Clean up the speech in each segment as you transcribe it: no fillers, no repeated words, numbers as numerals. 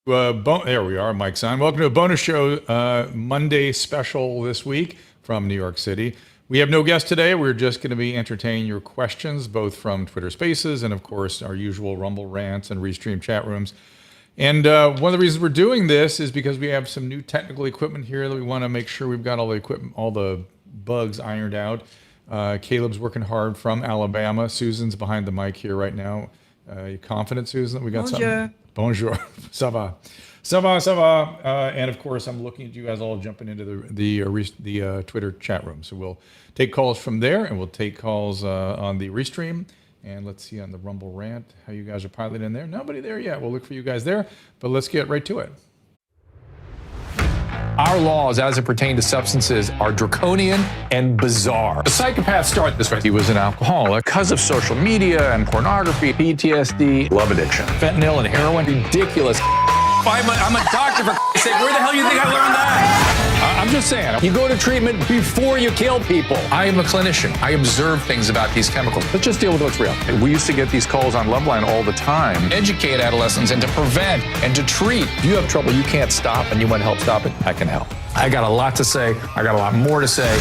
There we are, Mike's on. Welcome to a bonus show, Monday special this week from New York City. We have no guest today. We're just going to be entertaining your questions, both from Twitter Spaces and, of course, our usual Rumble rants and Restream chat rooms. And one of the reasons we're doing this is because we have some new technical equipment here that we want to make sure we've got all the equipment, all the bugs ironed out. Caleb's working hard from Alabama. Susan's behind the mic here right now. You confident, Susan, that we got something? Bonjour. Ça va. Ça va, ça va. And of course, I'm looking at you guys all jumping into the Twitter chat room. So we'll take calls from there, and we'll take calls on the Restream. And let's see on the Rumble rant how you guys are piloting in there. Nobody there yet. We'll look for you guys there, but let's get right to it. Our laws as it pertains to substances are draconian and bizarre. The psychopaths start this way. He was an alcoholic because of social media and pornography, PTSD, love addiction, fentanyl and heroin. Ridiculous. I'm a doctor, for sake. Where the hell do you think I learned that? I'm just saying, you go to treatment before you kill people. I am a clinician. I observe things about these chemicals. Let's just deal with what's real. We used to get these calls on Loveline all the time. Educate adolescents and to prevent and to treat. If you have trouble you can't stop and you want help stop it, I can help. I got a lot to say. I got a lot more to say.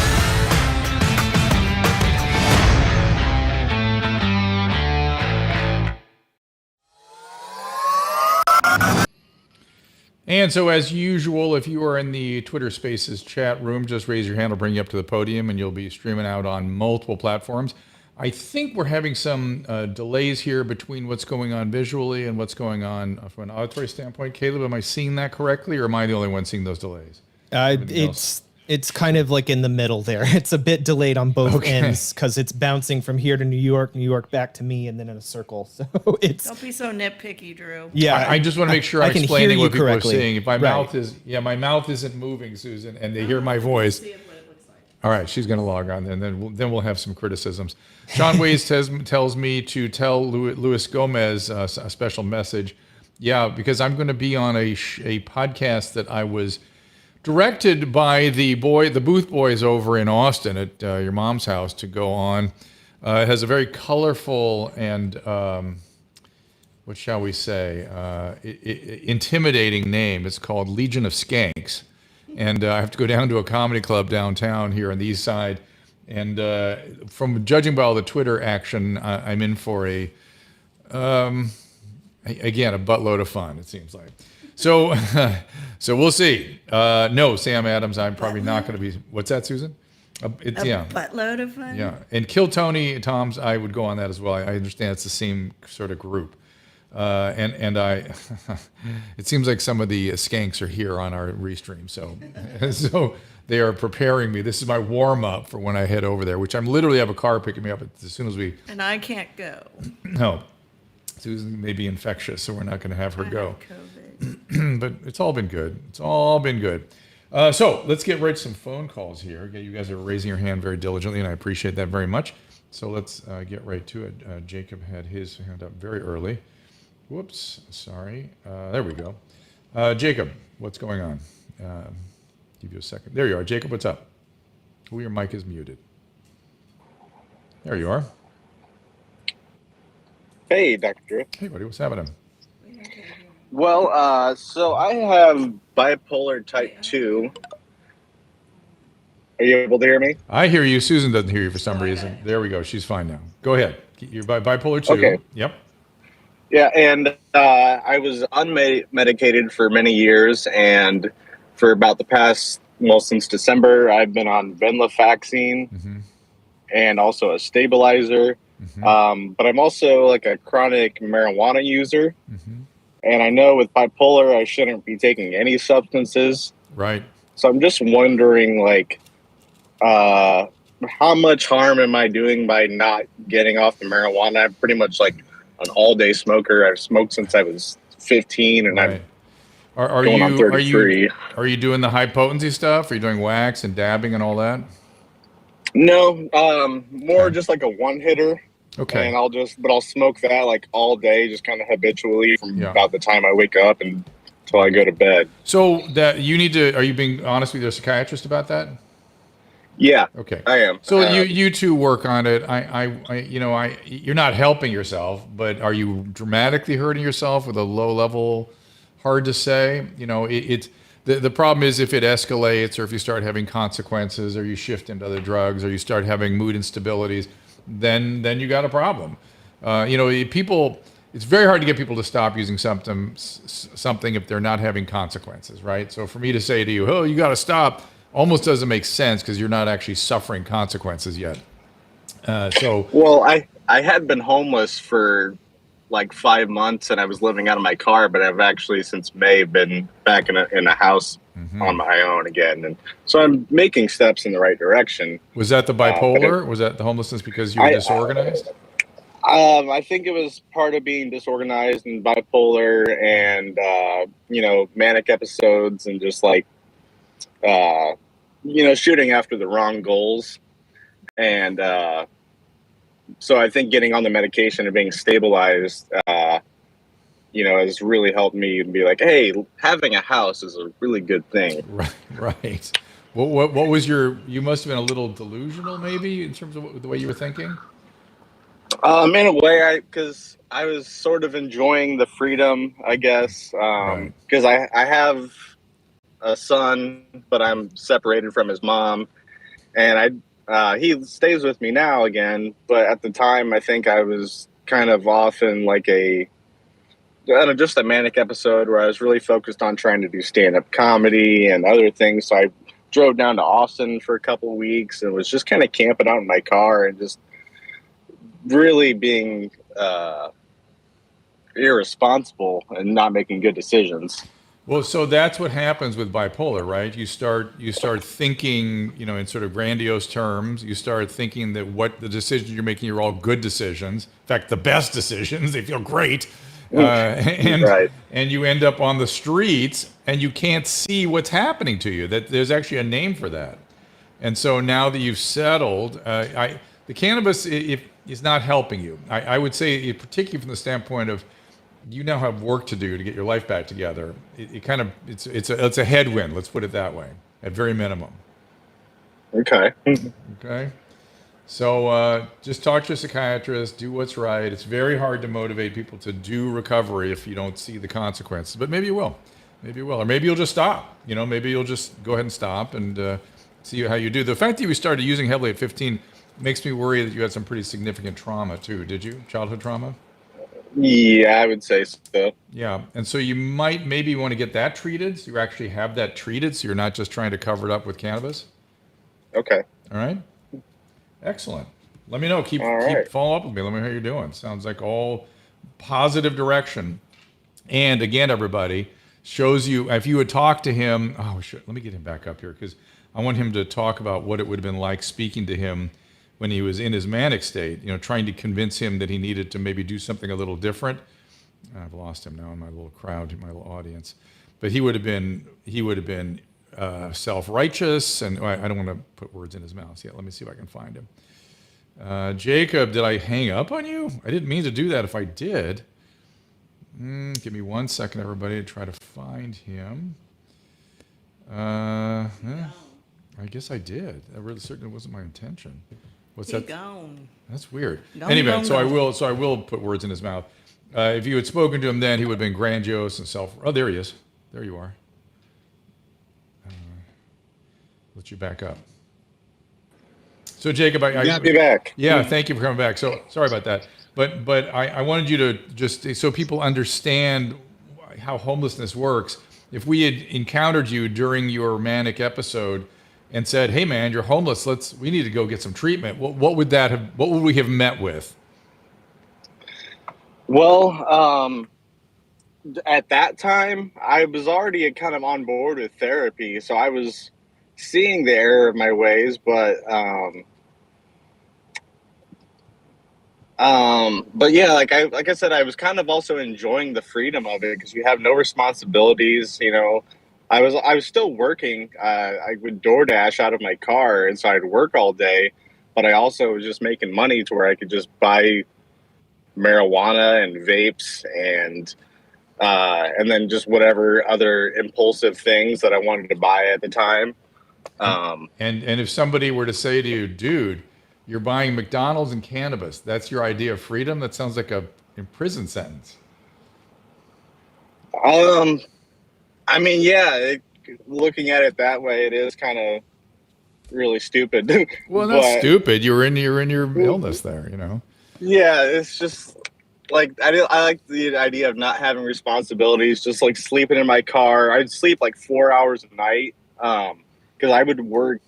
And so, as usual, if you are in the Twitter Spaces chat room, just raise your hand. I'll bring you up to the podium, and you'll be streaming out on multiple platforms. I think we're having some delays here between what's going on visually and what's going on from an auditory standpoint. Caleb, am I seeing that correctly, or am I the only one seeing those delays? It's kind of like in the middle there. It's a bit delayed on both ends because it's bouncing from here to New York back to me, and then in a circle. So it's don't be so nitpicky, Drew. Yeah, I just want to make sure I'm explaining what people correctly. are seeing. If my mouth isn't moving, Susan, and they hear my voice. All right, she's going to log on, and then we'll have some criticisms. Sean Ways tells me to tell Luis Gomez a special message. Yeah, because I'm going to be on a podcast that I was directed by the Booth Boys over in Austin at your mom's house to go on. It has a very colorful and what shall we say, intimidating name. It's called Legion of Skanks. And I have to go down to a comedy club downtown here on the east side. And from judging by all the Twitter action, I'm in for a buttload of fun, it seems like. So we'll see. No, Sam Adams, I'm probably not going to be. What's that, Susan? Buttload of fun? Yeah. And Kill Tony Tom's, I would go on that as well. I understand it's the same sort of group. And it seems like some of the skanks are here on our Restream. So they are preparing me. This is my warm up for when I head over there, which I'm literally have a car picking me up as soon as we. And I can't go. No. Susan may be infectious, so we're not going to have her go. COVID. But it's all been good. So let's get right to some phone calls here. Okay, you guys are raising your hand very diligently, and I appreciate that very much. So let's get right to it. Jacob had his hand up very early. Whoops, sorry. There we go. Jacob, what's going on? Give you a second. There you are. Jacob, what's up? Oh, your mic is muted. There you are. Hey, Dr. Drew. Hey, buddy, what's happening? Well, so I have bipolar type 2. Are you able to hear me? I hear you. Susan doesn't hear you for some reason. There we go. She's fine now. Go ahead. You're bipolar 2. Okay. Yep. Yeah, and I was unmedicated for many years, and for about the past, since December, I've been on venlafaxine and also a stabilizer. But I'm also like a chronic marijuana user. And I know with bipolar, I shouldn't be taking any substances. Right. So I'm just wondering, like, how much harm am I doing by not getting off the marijuana? I'm pretty much like an all-day smoker. I've smoked since I was 15, and right. I'm going on 33. Are you doing the high potency stuff? Are you doing wax and dabbing and all that? No, more just like a one-hitter. Okay. And I'll smoke that like all day, just kind of habitually from about the time I wake up until I go to bed. So that you need to, are you being honest with your psychiatrist about that? Yeah. Okay. I am. So you two work on it. You're not helping yourself, but are you dramatically hurting yourself with a low level hard to say. You know, the problem is if it escalates, or if you start having consequences, or you shift into other drugs, or you start having mood instabilities, then you got a problem. You know, people. It's very hard to get people to stop using something if they're not having consequences, right? So for me to say to you, "Oh, you got to stop," almost doesn't make sense because you're not actually suffering consequences yet. Well, I had been homeless for like 5 months, and I was living out of my car, but I've actually since May been back in a house on my own again, and so I'm making steps in the right direction. Was that the bipolar? Was that the homelessness because you were disorganized? I think it was part of being disorganized and bipolar, and you know, manic episodes, and just like you know, shooting after the wrong goals, and so I think getting on the medication and being stabilized, you know, has really helped me be like, hey, having a house is a really good thing. Right. What was you must have been a little delusional maybe in terms of the way you were thinking? In a way, because I was sort of enjoying the freedom, I guess, Right. because I have a son, but I'm separated from his mom, and he stays with me now again. But at the time, I think I was kind of off in like just a manic episode where I was really focused on trying to do stand-up comedy and other things. So I drove down to Austin for a couple of weeks and was just kind of camping out in my car and just really being irresponsible and not making good decisions. Well, so that's what happens with bipolar, right? You start thinking, you know, in sort of grandiose terms. You start thinking that what the decisions you're making are all good decisions. In fact, the best decisions. They feel great, Right. and you end up on the streets, and you can't see what's happening to you. That there's actually a name for that. And so now that you've settled, the cannabis is not helping you. I would say, particularly from the standpoint of, you now have work to do to get your life back together. It's a headwind. Let's put it that way, at very minimum. Okay. Okay. So just talk to a psychiatrist. Do what's right. It's very hard to motivate people to do recovery if you don't see the consequences. But maybe you will. Maybe you will, or maybe you'll just stop. You know, maybe you'll just go ahead and stop and see how you do. The fact that you started using heavily at 15 makes me worry that you had some pretty significant trauma too. Did you? Childhood trauma? Yeah, I would say so. Yeah, and so you might maybe want to get that treated, so you actually have that treated, so you're not just trying to cover it up with cannabis. Okay. All right. Excellent. Let me know. Keep follow up with me. Let me know how you're doing. Sounds like all positive direction. And again, everybody, shows you if you would talk to him. Oh, shit. Let me get him back up here because I want him to talk about what it would have been like speaking to him when he was in his manic state, you know, trying to convince him that he needed to maybe do something a little different. I've lost him now in my little crowd, in my little audience. But he would have been self-righteous, and I don't want to put words in his mouth yet. Let me see if I can find him. Jacob, did I hang up on you? I didn't mean to do that. If I did, give me 1 second, everybody, to try to find him. I guess I did. That really certainly wasn't my intention. What's He that? gone. That's weird. Gone, Anyway, gone, so gone. I will put words in his mouth. If you had spoken to him then, he would have been grandiose and oh, there he is. There you are. Let you back up. So Jacob, Got me back. Yeah, thank you for coming back. So sorry about that. But I wanted you to just, so people understand how homelessness works. If we had encountered you during your manic episode and said, "Hey man, you're homeless. We need to go get some treatment." What would we have met with? Well, at that time, I was already kind of on board with therapy, so I was seeing the error of my ways, but yeah, like I said, I was kind of also enjoying the freedom of it because you have no responsibilities. You know, I was still working. I would DoorDash out of my car, and so I'd work all day, but I also was just making money to where I could just buy marijuana and vapes and then just whatever other impulsive things that I wanted to buy at the time. And if somebody were to say to you, "Dude, you're buying McDonald's and cannabis. That's your idea of freedom." That sounds like a prison sentence. I mean, yeah, looking at it that way, it is kind of really stupid. Well, that's But stupid. You're in your illness there, you know. yeah, it's just like I like the idea of not having responsibilities, just like sleeping in my car. I'd sleep like 4 hours a night because I would work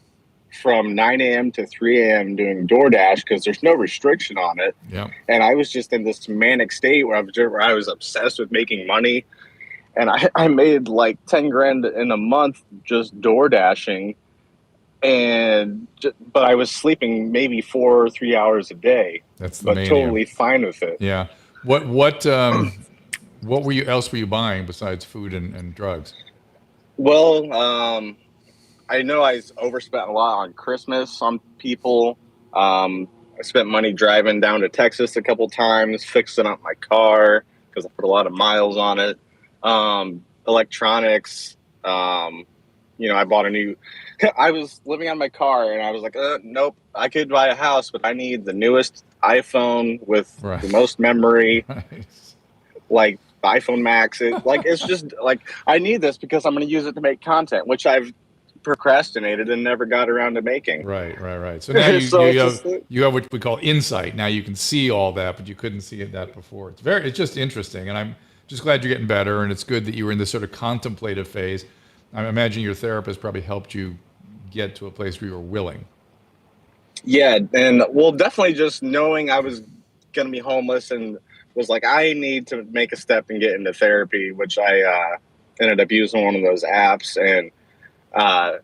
from 9 a.m. to 3 a.m. doing DoorDash because there's no restriction on it. Yeah. And I was just in this manic state where I was obsessed with making money. And I made like 10 grand in a month just door dashing. But I was sleeping maybe 4 or 3 hours a day, That's the but mania. totally fine with it. Yeah. What were you else were you buying besides food and drugs? Well, I know I overspent a lot on Christmas on people. I spent money driving down to Texas a couple times, fixing up my car because I put a lot of miles on it. Electronics. I bought a new. I was living on my car and I was like, nope, I could buy a house, but I need the newest iPhone with Right. the most memory, Right. like iPhone Max. It's just like I need this because I'm going to use it to make content, which I've procrastinated and never got around to making. Right. So now So you it's have just, you have what we call insight. Now you can see all that, but you couldn't see that before. It's just interesting, and I'm just glad you're getting better. And it's good that you were in this sort of contemplative phase. I imagine your therapist probably helped you get to a place where you were willing. yeah, and well, definitely just knowing I was going to be homeless and was like, I need to make a step and get into therapy, which I ended up using one of those apps, uh,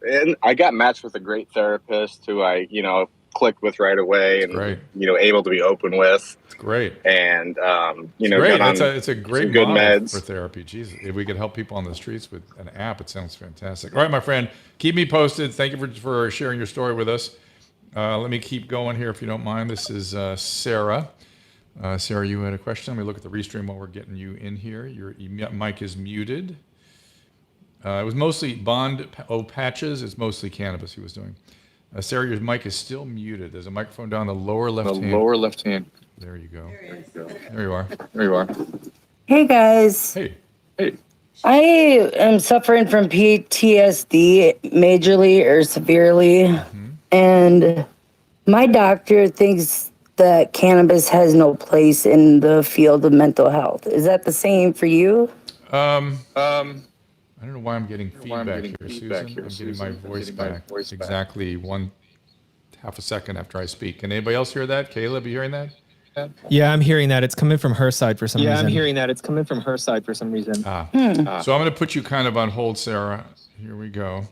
and I got matched with a great therapist who I, clicked with right away and, Great. Able to be open with. It's great. And, Great. got on It's a great some good model meds. for therapy. Jesus, if we could help people on the streets with an app, it sounds fantastic. All right, my friend, keep me posted. Thank you for sharing your story with us. Let me keep going here if you don't mind. This is Sarah. Sarah, you had a question. Let me look at the restream while we're getting you in here. Your mic is muted. It was mostly patches. It's mostly cannabis he was doing. Sarah, your mic is still muted. There's a microphone down the lower left hand. Lower left hand. There you go. There you are. There you are. Hey guys, Hey. I am suffering from PTSD majorly or severely, and my doctor thinks that cannabis has no place in the field of mental health. Is that the same for you? I don't know why I'm getting feedback here, Susan. I'm getting my voice back exactly half a second after I speak. Can anybody else hear that? Caleb, you hearing that? Yeah, I'm hearing that. It's coming from her side for some reason. Yeah, I'm hearing that. It's coming from her side for some reason. So I'm going to put you kind of on hold, Sarah. Here we go.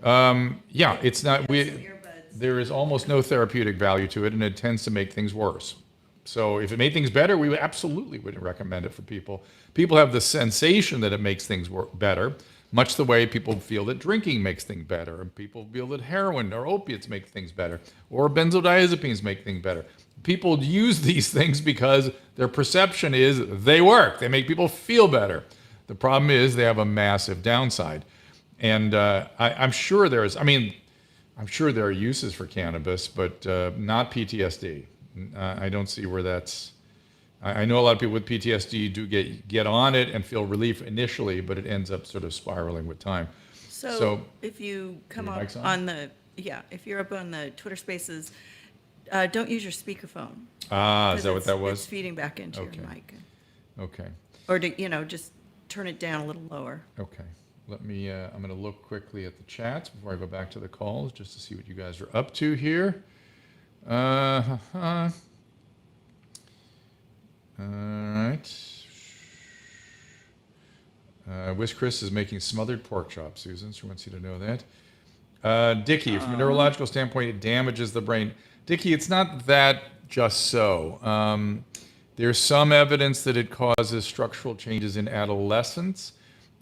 Yeah, it's not. There is almost no therapeutic value to it, and it tends to make things worse. So if it made things better, we absolutely wouldn't recommend it for people. People have the sensation that it makes things better, much the way people feel that drinking makes things better, and people feel that heroin or opiates make things better, or benzodiazepines make things better. People use these things because their perception is they work. They make people feel better. The problem is they have a massive downside. And I'm sure I'm sure there are uses for cannabis, but not PTSD. I don't see where that's. I know a lot of people with PTSD do get on it and feel relief initially, but it ends up sort of spiraling with time. So if you come Your up mic's on? on if you're up on the Twitter Spaces, don't use your speakerphone. Is that what that It's was? feeding back into Okay. your mic. Okay. Or just turn it down a little lower. Okay. Let me. I'm going to look quickly at the chats before I go back to the calls, just to see what you guys are up to here. All right. Wish Chris is making smothered pork chops, Susan. She wants you to know that. Dickie, from a neurological standpoint, it damages the brain. Dickie, it's not that just so. There's some evidence that it causes structural changes in adolescents.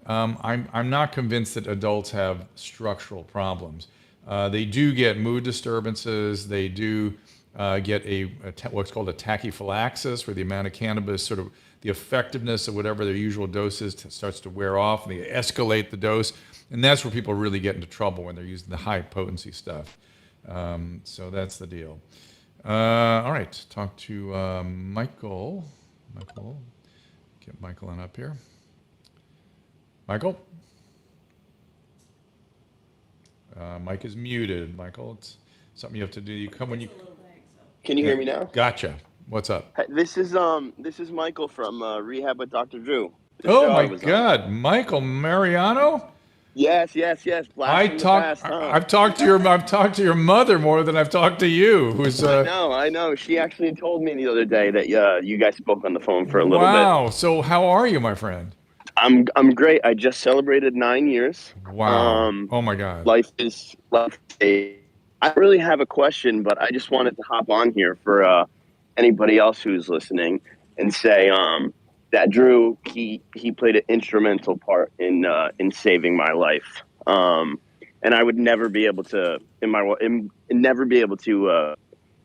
I'm not convinced that adults have structural problems. They do get mood disturbances. They do get what's called a tachyphylaxis, where the amount of cannabis, sort of the effectiveness of whatever their usual dose is, starts to wear off, and they escalate the dose. And that's where people really get into trouble when they're using the high potency stuff. So that's the deal. All right, talk to Michael. Get Michael on up here. Michael? Mike is muted. Michael, it's something you have to do. You come when you. Can you hear me now? Gotcha. What's up? Hi, this is Michael from Rehab with Dr. Drew. The Oh show I my was on. God, Michael Mariano! Yes. Blast from the past, huh? I've talked to your mother more than I've talked to you. Who's I know. She actually told me the other day that you guys spoke on the phone for a little bit. wow. So how are you, my friend? I'm great. I just celebrated 9 years. Wow. Oh my God. Life. I don't really have a question, but I just wanted to hop on here for anybody else who's listening and say that Drew he played an instrumental part in saving my life, and I would never be able to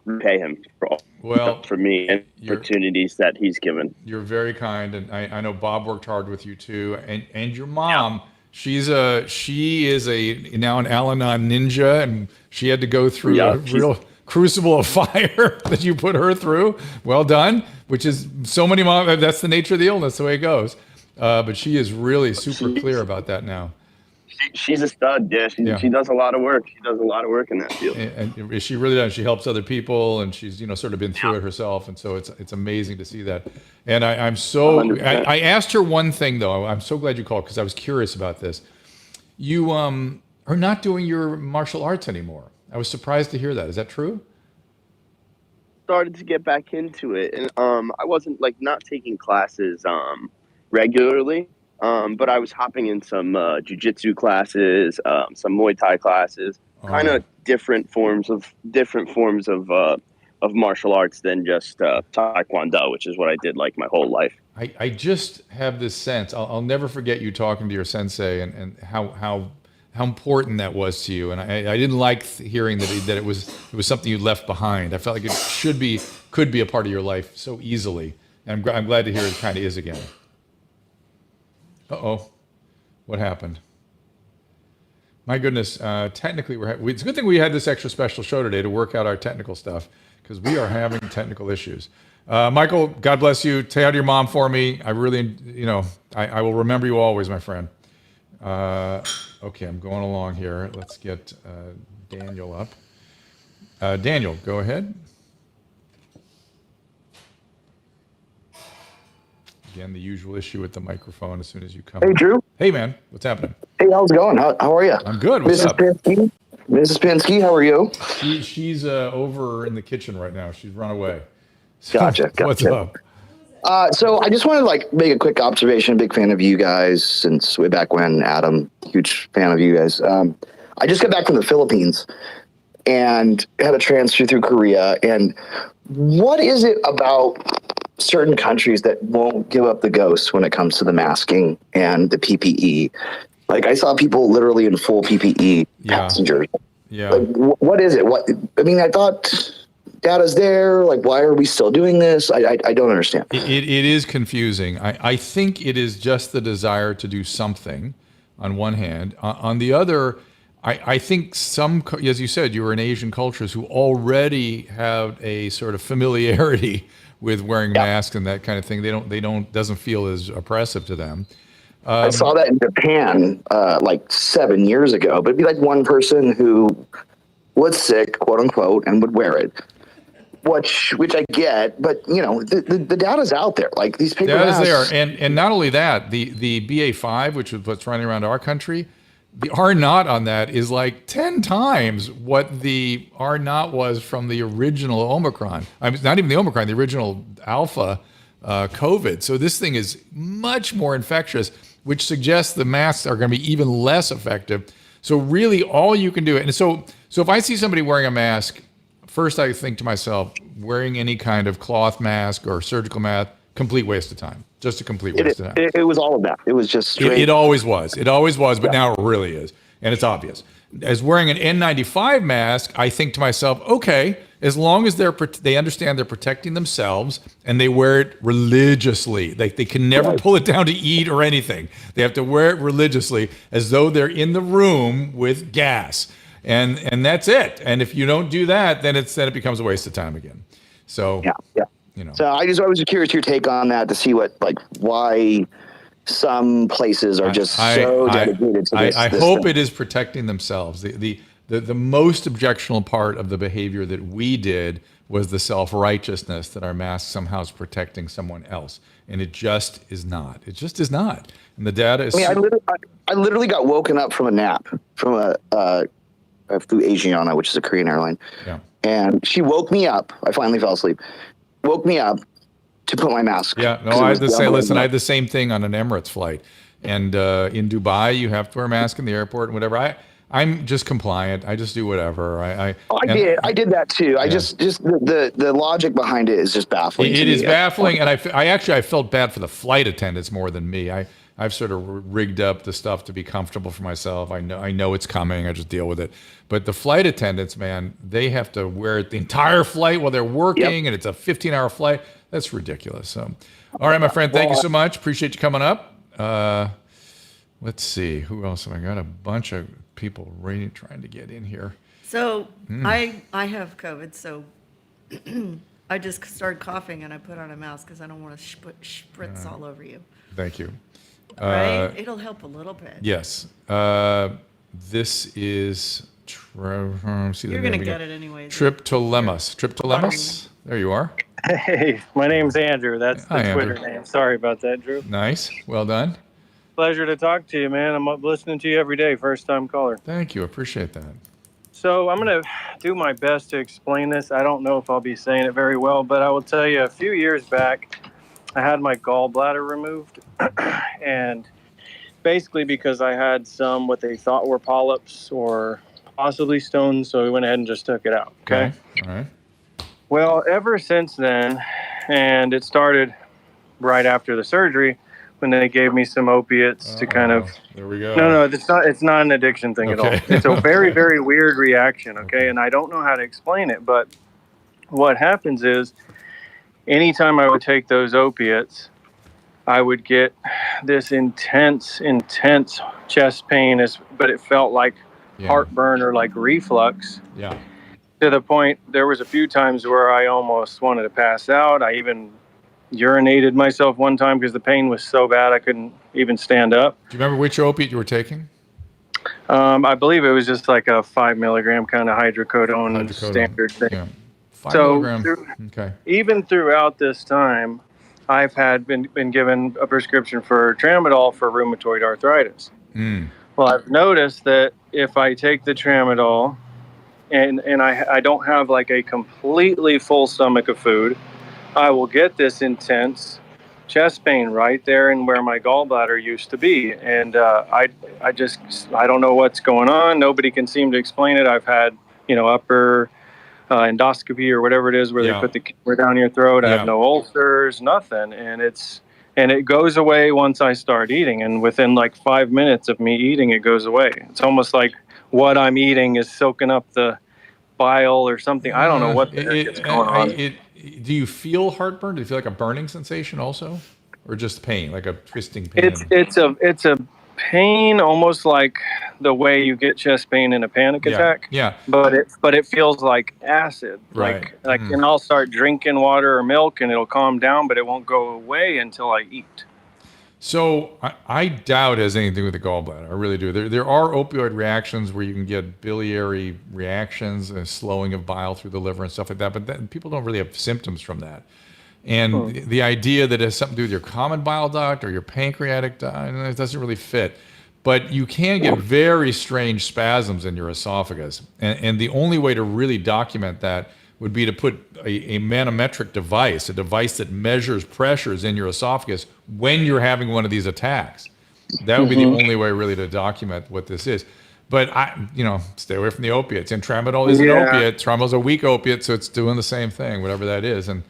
repay him for me and opportunities that he's given. You're very kind, and I know Bob worked hard with you too, and your mom. Yeah. She is now an Al-Anon ninja, and she had to go through a real crucible of fire that you put her through. Well done. Which is so many moms. That's the nature of the illness, the way it goes. But she is really super clear about that now. She's a stud. Yeah, she does a lot of work. She does a lot of work in that field. And she really does. She helps other people, and she's sort of been through it herself. And so it's amazing to see that. And I'm so 100%. I asked her one thing though. I'm so glad you called because I was curious about this. You are not doing your martial arts anymore. I was surprised to hear that. Is that true? Started to get back into it, and I wasn't not taking classes regularly. But I was hopping in some jujitsu classes, some Muay Thai classes, kind of different forms of martial arts than just Taekwondo, which is what I did my whole life. I just have this sense. I'll never forget you talking to your sensei and how important that was to you. And I didn't like hearing that it was something you left behind. I felt like it could be a part of your life so easily. And I'm glad to hear it kind of is again. Uh-oh. What happened? My goodness. Technically, it's a good thing we had this extra special show today to work out our technical stuff because we are having technical issues. Michael, God bless you. Say hi to your mom for me. I really, I will remember you always, my friend. Okay, I'm going along here. Let's get Daniel up. Daniel, go ahead. Again, the usual issue with the microphone as soon as you come. Hey, Drew. Hey, man. What's happening? Hey, how's it going? How are you? I'm good. What's up? Mrs. Pinsky, how are you? She's over in the kitchen right now. She's run away. So, Gotcha. What's up? So I just wanted to make a quick observation. Big fan of you guys since way back when. Adam, huge fan of you guys. I just got back from the Philippines and had a transfer through Korea. And what is it about certain countries that won't give up the ghost when it comes to the masking and the PPE? I saw people literally in full PPE passengers. Yeah. What is it? I thought data's there. Why are we still doing this? I don't understand. It is confusing. I think it is just the desire to do something on one hand. On the other, I think as you said, you were in Asian cultures who already have a sort of familiarity with wearing masks and that kind of thing. Doesn't feel as oppressive to them. I saw that in Japan 7 years ago, but it'd be one person who was sick, quote unquote, and would wear it. Which I get, but the data's out there. These paper data's masks, there, and not only that, the BA5, which is what's running around our country, the R naught on that is 10 times what the R naught was from the original Omicron. Not even the Omicron, the original Alpha COVID. So this thing is much more infectious, which suggests the masks are going to be even less effective. So really, all you can do, and so if I see somebody wearing a mask, first I think to myself, wearing any kind of cloth mask or surgical mask, complete waste of time. Just a complete waste of time. It was all of that. It was just straight. It always was. It always was, but now it really is. And it's obvious. As wearing an N95 mask, I think to myself, okay, as long as they understand they're protecting themselves and they wear it religiously. They can never pull it down to eat or anything. They have to wear it religiously as though they're in the room with gas. And that's it. And if you don't do that, then it becomes a waste of time again. So So I was curious your take on that to see why some places are just so dedicated to this. I this hope thing. it is protecting themselves. The most objectionable part of the behavior that we did was the self-righteousness that our mask somehow is protecting someone else. And it just is not. It just is not. And the data is... I mean, I literally got woken up from a nap from I flew Asiana, which is a Korean airline. Yeah. And she woke me up. I finally fell asleep. Woke me up to put my mask. Yeah, no, I had the same. Listen, I had the same thing on an Emirates flight, and in Dubai, you have to wear a mask in the airport and whatever. I'm just compliant. I just do whatever. I did that too. I just the logic behind it is just baffling. It to is me. baffling, and I felt bad for the flight attendants more than me. I've sort of rigged up the stuff to be comfortable for myself. I know it's coming. I just deal with it. But the flight attendants, man, they have to wear it the entire flight while they're working, and it's a 15-hour flight. That's ridiculous. So, all right, my friend, thank you so much. Appreciate you coming up. Let's see. Who else have I got? A bunch of people really trying to get in here. So I have COVID, so I just started coughing and I put on a mask because I don't want to spritz all over you. Thank you. Right? It'll help a little bit. Yes. This is... You're going to get it anyway. Triptolemus. There you are. Hey, my name's Andrew. That's the Hi, Twitter Andrew. name. Sorry about that, Drew. Nice. Well done. Pleasure to talk to you, man. I'm up listening to you every day. First time caller. Thank you. Appreciate that. So I'm going to do my best to explain this. I don't know if I'll be saying it very well, but I will tell you a few years back, I had my gallbladder removed. And basically because I had some what they thought were polyps or possibly stones, so we went ahead and just took it out. Okay. All right. Well, ever since then, and it started right after the surgery when they gave me some opiates to kind of... There we go. No, it's not an addiction thing at all. It's a very, very weird reaction, okay? And I don't know how to explain it, but what happens is anytime I would take those opiates, I would get this intense chest pain, but it felt like heartburn or like reflux. Yeah. To the point, there was a few times where I almost wanted to pass out. I even urinated myself one time because the pain was so bad I couldn't even stand up. Do you remember which opiate you were taking? I believe it was just like a 5 milligram kind of hydrocodone standard thing. Yeah. 5 milligram. Okay. Even throughout this time, I've been given a prescription for tramadol for rheumatoid arthritis. Well, I've noticed that if I take the tramadol and I don't have like a completely full stomach of food, I will get this intense chest pain right there and where my gallbladder used to be. And I don't know what's going on. Nobody can seem to explain it. I've had, upper endoscopy or whatever it is where they put the camera down your throat. I have no ulcers, nothing. And it goes away once I start eating. And within like 5 minutes of me eating, it goes away. It's almost like what I'm eating is soaking up the bile or something. I don't know what the heck is going on. Do you feel heartburn? Do you feel like a burning sensation also? Or just pain, like a twisting pain? It's a pain almost like the way you get chest pain in a panic attack. Yeah. But it feels like acid. Right. And I'll start drinking water or milk and it'll calm down, but it won't go away until I eat. So I doubt it has anything to do with the gallbladder. I really do. There are opioid reactions where you can get biliary reactions, slowing of bile through the liver and stuff like that. But people don't really have symptoms from that. And the idea that it has something to do with your common bile duct or your pancreatic duct, it doesn't really fit. But you can get very strange spasms in your esophagus. And the only way to really document that would be to put a manometric device, a device that measures pressures in your esophagus when you're having one of these attacks. That would be the only way really to document what this is. But stay away from the opiates. And tramadol is an opiate. Tramadol is a weak opiate, so it's doing the same thing, whatever that is. And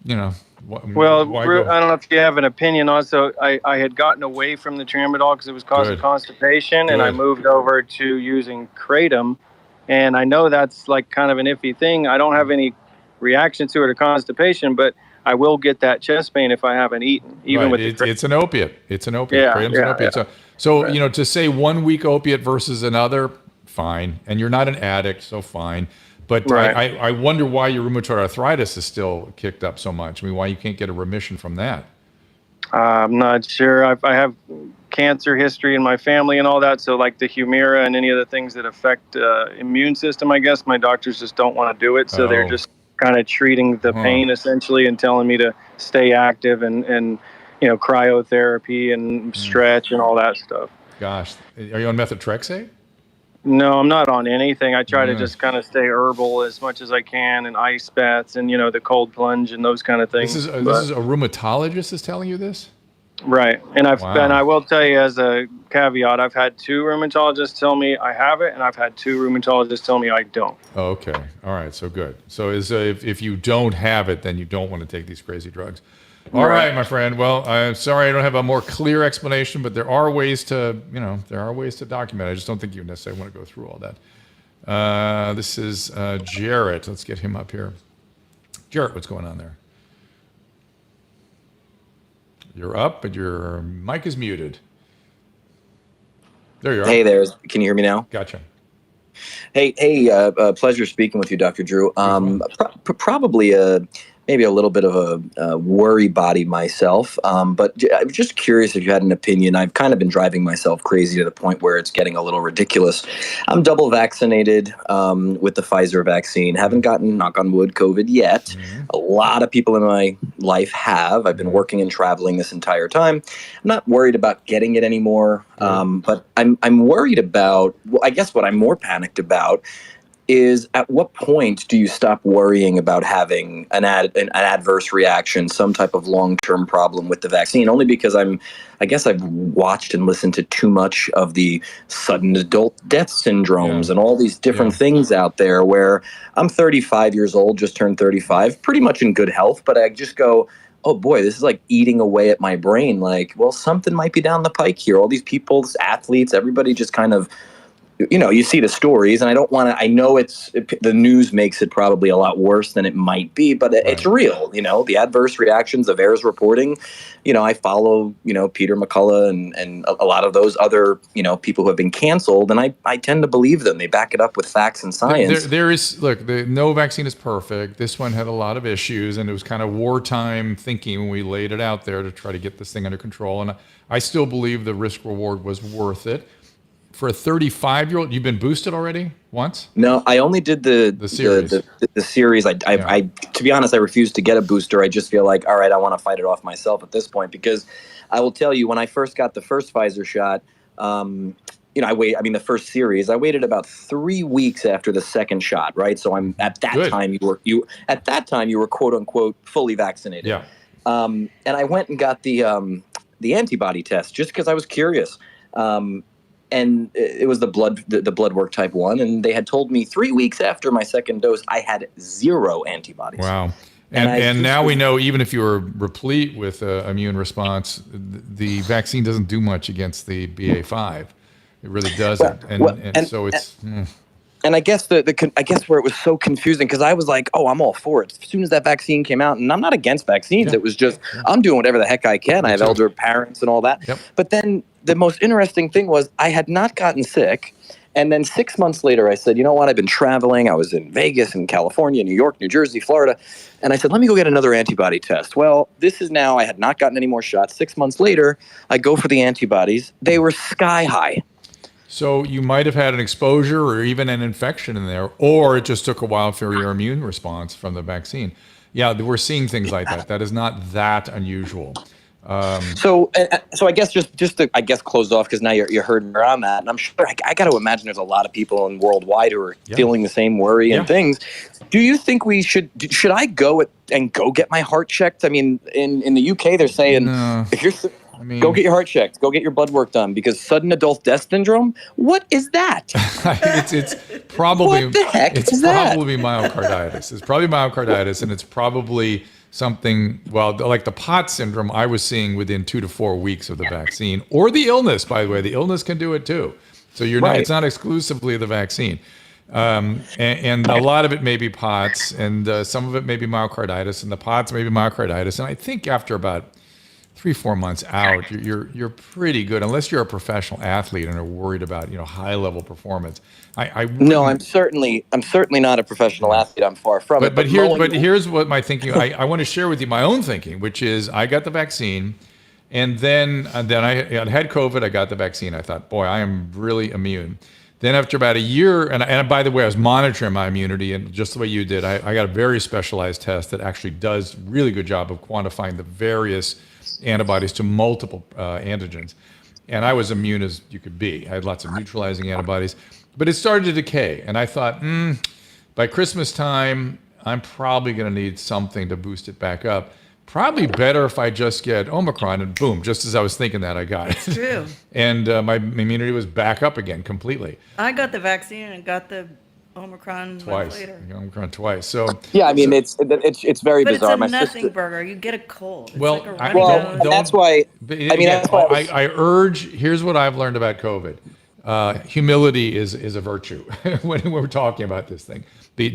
well, I don't know if you have an opinion. Also, I had gotten away from the tramadol because it was causing constipation, and I moved over to using kratom. And I know that's like kind of an iffy thing. I don't have any reaction to it or constipation, but I will get that chest pain if I haven't eaten. Even with it's an opiate. It's an opiate. Kratom's an opiate. Yeah. So to say 1 week opiate versus another, fine. And you're not an addict, so fine. But I wonder why your rheumatoid arthritis is still kicked up so much. I mean, why you can't get a remission from that. I'm not sure. I have cancer history in my family and all that. So like the Humira and any of the things that affect immune system, I guess my doctors just don't want to do it. So they're Oh. just kind of treating the pain essentially and telling me to stay active and cryotherapy and stretch and all that stuff. Gosh, are you on methotrexate? No, I'm not on anything. I try to just kind of stay herbal as much as I can, and ice baths, and the cold plunge and those kind of things. This is a rheumatologist is telling you this? Right, and Wow. I will tell you as a caveat, I've had 2 rheumatologists tell me I have it, and I've had 2 rheumatologists tell me I don't. Oh, okay, all right, so good. So if you don't have it, then you don't want to take these crazy drugs. All right, my friend. Well, I'm sorry I don't have a more clear explanation, but there are ways to document it. I just don't think you necessarily want to go through all that. This is Jarrett. Let's get him up here. Jarrett, what's going on there? You're up, but your mic is muted. There you are. Hey there. Can you hear me now? Gotcha. Hey, pleasure speaking with you, Dr. Drew. Probably maybe a little bit of a worry body myself, but I'm just curious if you had an opinion. I've kind of been driving myself crazy to the point where it's getting a little ridiculous. I'm double vaccinated with the Pfizer vaccine. Haven't gotten, knock on wood, COVID yet. Mm-hmm. A lot of people in my life have. I've been working and traveling this entire time. I'm not worried about getting it anymore, but I'm worried about, well, I guess what I'm more panicked about is at what point do you stop worrying about having an adverse reaction, some type of long-term problem with the vaccine? Only because I guess I've watched and listened to too much of the sudden adult death syndromes and all these different things out there where I'm 35 years old, just turned 35, pretty much in good health, but I just go, oh boy, this is like eating away at my brain. Like, well, something might be down the pike here. All these people, athletes, everybody just kind of, you see the stories, and I don't want to, I know the news makes it probably a lot worse than it might be, but it's real, the adverse reactions of VAERS reporting. I follow, Peter McCullough and a lot of those other, people who have been canceled, and I tend to believe them. They back it up with facts and science. No vaccine is perfect. This one had a lot of issues, and it was kind of wartime thinking when we laid it out there to try to get this thing under control. And I still believe the risk reward was worth it. For a 35-year-old, you've been boosted already once? No, I only did the series. The series. I to be honest, I refused to get a booster. I just feel like, all right, I want to fight it off myself at this point, because I will tell you, when I first got the first Pfizer shot, the first series, I waited about 3 weeks after the second shot, right? So I'm at that time you were quote unquote fully vaccinated. Yeah. And I went and got the antibody test just because I was curious. And it was the blood work type 1, and they had told me 3 weeks after my second dose I had 0 antibodies. Wow. And now we know, even if you were replete with immune response, the vaccine doesn't do much against the BA5. It really doesn't. So it's. And I guess I guess where it was so confusing, because I was like, oh, I'm all for it as soon as that vaccine came out, and I'm not against vaccines. Yeah. It was just I'm doing whatever the heck I can. I have elder parents and all that. Yep. But then the most interesting thing was I had not gotten sick. And then 6 months later, I said, you know what? I've been traveling. I was in Vegas and California, New York, New Jersey, Florida. And I said, let me go get another antibody test. Well, this is now, I had not gotten any more shots. 6 months later, I go for the antibodies. They were sky high. So you might have had an exposure or even an infection in there, or it just took a while for your immune response from the vaccine. Yeah, we're seeing things like that. That is not that unusual. So I guess just to close off, because now you're heard where I'm at, and I'm sure I got to imagine there's a lot of people worldwide who are feeling the same worry and things. Do you think should I go get my heart checked? I mean, in the UK they're saying if you're go get your heart checked, go get your blood work done, because sudden adult death syndrome. What is that? it's probably what the heck is that? Probably myocarditis. It's probably myocarditis, and it's probably something, like the POTS syndrome I was seeing within 2 to 4 weeks of the vaccine, or the illness, by the way. The illness can do it too. So it's not exclusively the vaccine. And a lot of it may be POTS, and some of it may be myocarditis, and the POTS may be myocarditis. And I think after about 3-4 months out, you're pretty good, unless you're a professional athlete and are worried about high level performance. No, I'm certainly not a professional athlete. I'm far from it. But here's what my thinking. I want to share with you my own thinking, which is I got the vaccine, And then I had COVID. I got the vaccine. I thought, boy, I am really immune. Then after about a year, and by the way, I was monitoring my immunity, and just the way you did, I got a very specialized test that actually does really good job of quantifying the various antibodies to multiple antigens. And I was immune as you could be. I had lots of neutralizing antibodies, but it started to decay. And I thought, by Christmas time, I'm probably going to need something to boost it back up. Probably better if I just get Omicron, and boom, just as I was thinking that, I got it. It's true. And my immunity was back up again completely. I got the vaccine and got the Omicron Twice. later. Omicron twice. So Yeah, I mean, it's very But bizarre. it's a My nothing sister, burger. You get a cold. It's well, like a I runny don't, nose. and that's why. but I mean, again, that's why I urge. Here's what I've learned about COVID. Humility is a virtue when we're talking about this thing.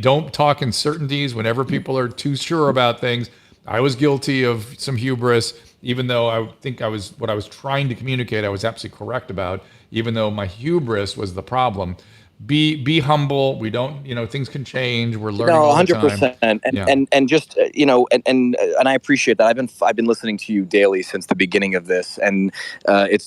Don't talk in certainties whenever people are too sure about things. I was guilty of some hubris, even though I think what I was trying to communicate, I was absolutely correct about, even though my hubris was the problem. Be humble. We don't, things can change. We're learning all the time. 100%. And just and I appreciate that. I've been listening to you daily since the beginning of this, and